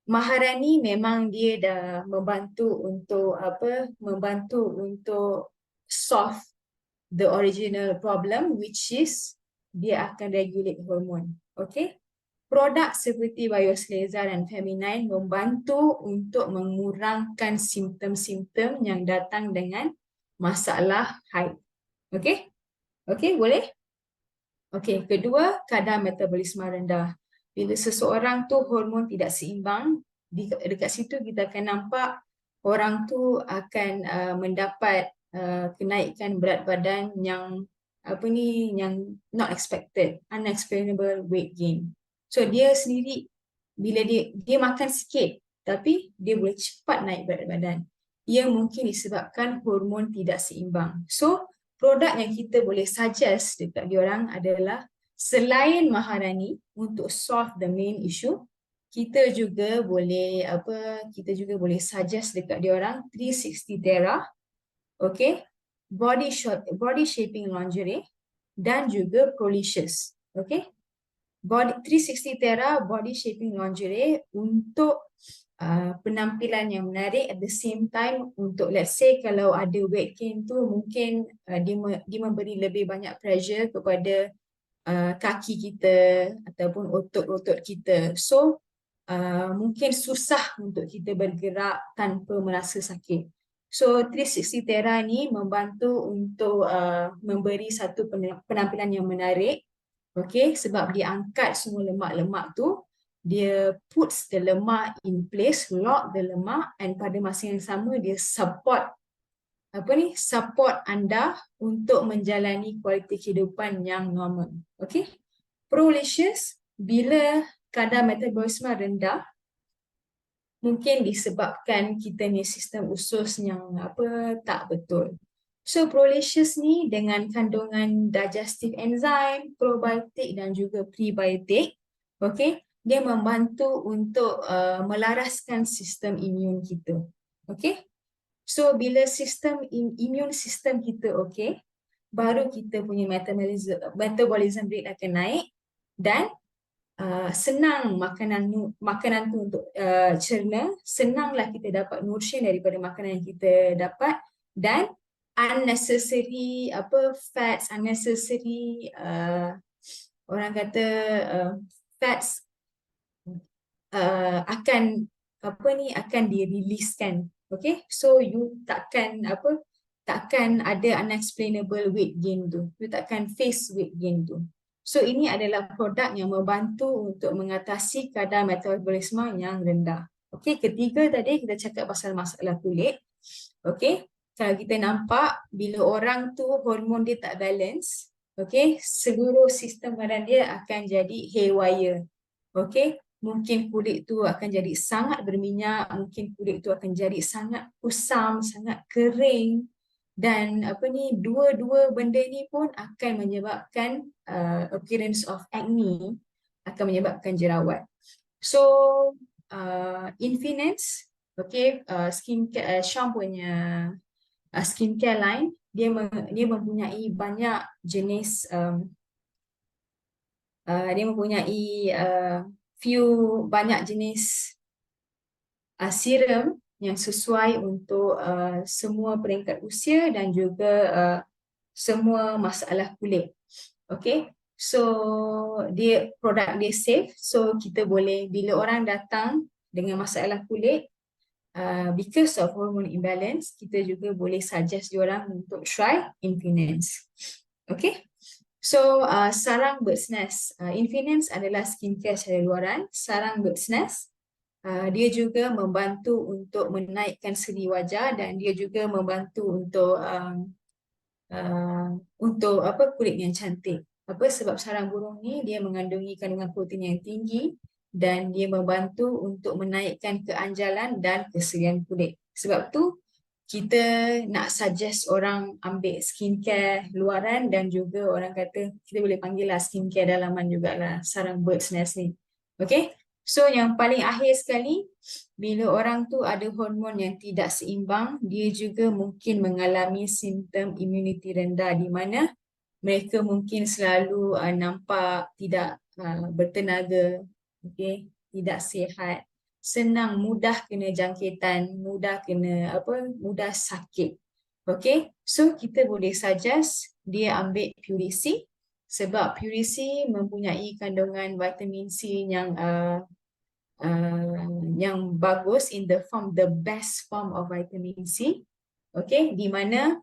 Maharani memang dia dah membantu untuk solve the original problem, which is dia akan regulate hormon. Okay, produk seperti Biosleza dan Feminine membantu untuk mengurangkan simptom-simptom yang datang dengan masalah haid. Okay, boleh? Okay, kedua, kadar metabolisme rendah. Bila seseorang tu hormon tidak seimbang, dekat situ kita akan nampak orang tu akan mendapat kenaikan berat badan yang yang not expected, unexplainable weight gain. So dia sendiri bila dia makan sikit tapi dia boleh cepat naik berat badan. Ia mungkin disebabkan hormon tidak seimbang. So produk yang kita boleh suggest dekat diorang adalah selain Maharani untuk solve the main issue, kita juga boleh suggest dekat diorang 360 Terra, okay, body shaping lingerie dan juga Prolicious, okay. 360 Terra body shaping lingerie untuk penampilan yang menarik, at the same time untuk let's say kalau ada weight gain tu mungkin dia memberi lebih banyak pressure kepada kaki kita ataupun otot-otot kita. So mungkin susah untuk kita bergerak tanpa merasa sakit. So 360 Terra ni membantu untuk memberi satu penampilan yang menarik. Okay, sebab dia angkat semua lemak-lemak tu, dia puts the lemak in place, lock the lemak, and pada masa yang sama dia support anda untuk menjalani kualiti kehidupan yang normal. Okay, Prolicious, bila kadar metabolisme rendah, mungkin disebabkan kita ni sistem usus yang tak betul. So Prolicious ni dengan kandungan digestive enzyme, probiotik dan juga prebiotik, okay, dia membantu untuk melaraskan sistem imun kita. Okay, so bila imun sistem kita okay, baru kita punya metabolism rate akan naik dan senang makanan tu untuk cerna, senanglah kita dapat nutrient daripada makanan yang kita dapat, dan unnecessary fats, unnecessary orang kata fats akan diriliskan. Okay, so you takkan ada unexplainable weight gain tu, you takkan face weight gain tu. So ini adalah produk yang membantu untuk mengatasi kadar metabolisme yang rendah. Okay, ketiga tadi kita cakap pasal masalah kulit. Okay, kalau kita nampak bila orang tu hormon dia tak balance, okay, seluruh sistem badan dia akan jadi haywire. Okay, mungkin kulit tu akan jadi sangat berminyak, mungkin kulit tu akan jadi sangat kusam, sangat kering. Dan dua-dua benda ni pun akan menyebabkan appearance of acne, akan menyebabkan jerawat. So Infinance, okay, skincare, Syam punya skincare line, dia mempunyai banyak jenis banyak jenis serum yang sesuai untuk semua peringkat usia dan juga semua masalah kulit. Okay, so produk dia safe, so kita boleh, bila orang datang dengan masalah kulit because of hormone imbalance, kita juga boleh suggest diorang untuk try Infinance. Okay, So, sarang bird's nest. Infinance adalah skincare secara luaran. Sarang bird's nest, dia juga membantu untuk menaikkan seri wajah dan dia juga membantu untuk apa kulit yang cantik. Apa sebab sarang burung ni dia mengandungi kandungan protein yang tinggi dan dia membantu untuk menaikkan keanjalan dan keserian kulit. Sebab tu kita nak suggest orang ambil skincare luaran dan juga orang kata kita boleh panggil lah skincare dalaman jugalah sarang bird's nest ni. Okay? So yang paling akhir sekali, bila orang tu ada hormon yang tidak seimbang, dia juga mungkin mengalami simptom immunity rendah di mana mereka mungkin selalu nampak tidak bertenaga, okay? Tidak sihat, senang mudah kena jangkitan, mudah sakit. Okay, so kita boleh suggest dia ambil Purisi sebab Purisi mempunyai kandungan vitamin C yang bagus in the best form of vitamin C. Okay, di mana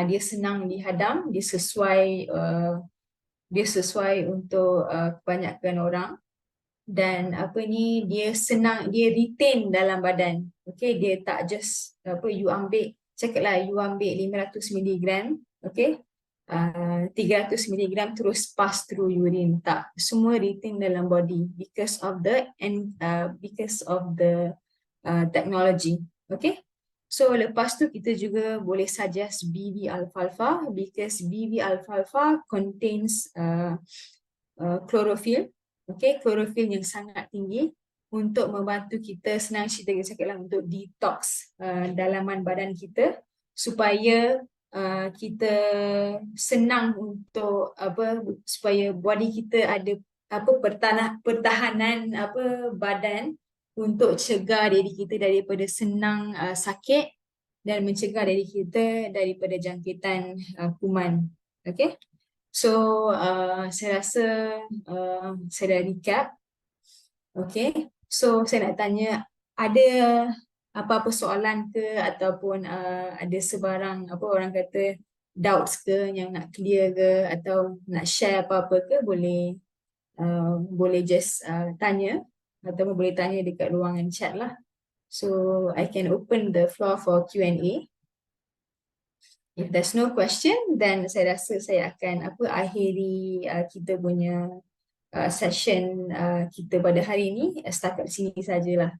dia senang dihadam, dia sesuai untuk kebanyakan orang dan dia senang, dia retain dalam badan. Okay, dia tak just you ambil, cakaplah you ambil 500 miligram, okay, 300 miligram terus pass through urine, tak, semua retain dalam body because of the technology. Okay, so lepas tu kita juga boleh suggest BB alfalfa because BB alfalfa contains chlorophyll, okay, chlorophyll yang sangat tinggi untuk membantu kita, senang cerita cakaplah, untuk detox dalaman badan kita supaya kita senang untuk supaya body kita ada pertahanan badan untuk cegah diri kita daripada senang sakit dan mencegah diri kita daripada jangkitan kuman. Okay, so saya rasa saya dah recap. Okay, so saya nak tanya, ada apa-apa soalan ke ataupun ada sebarang orang kata doubts ke yang nak clear ke atau nak share apa-apa ke, boleh just tanya ataupun boleh tanya dekat ruangan chat lah. So I can open the floor for Q&A. If there's no question, then saya rasa saya akan akhiri kita punya session kita pada hari ini. Setakat sini sajalah.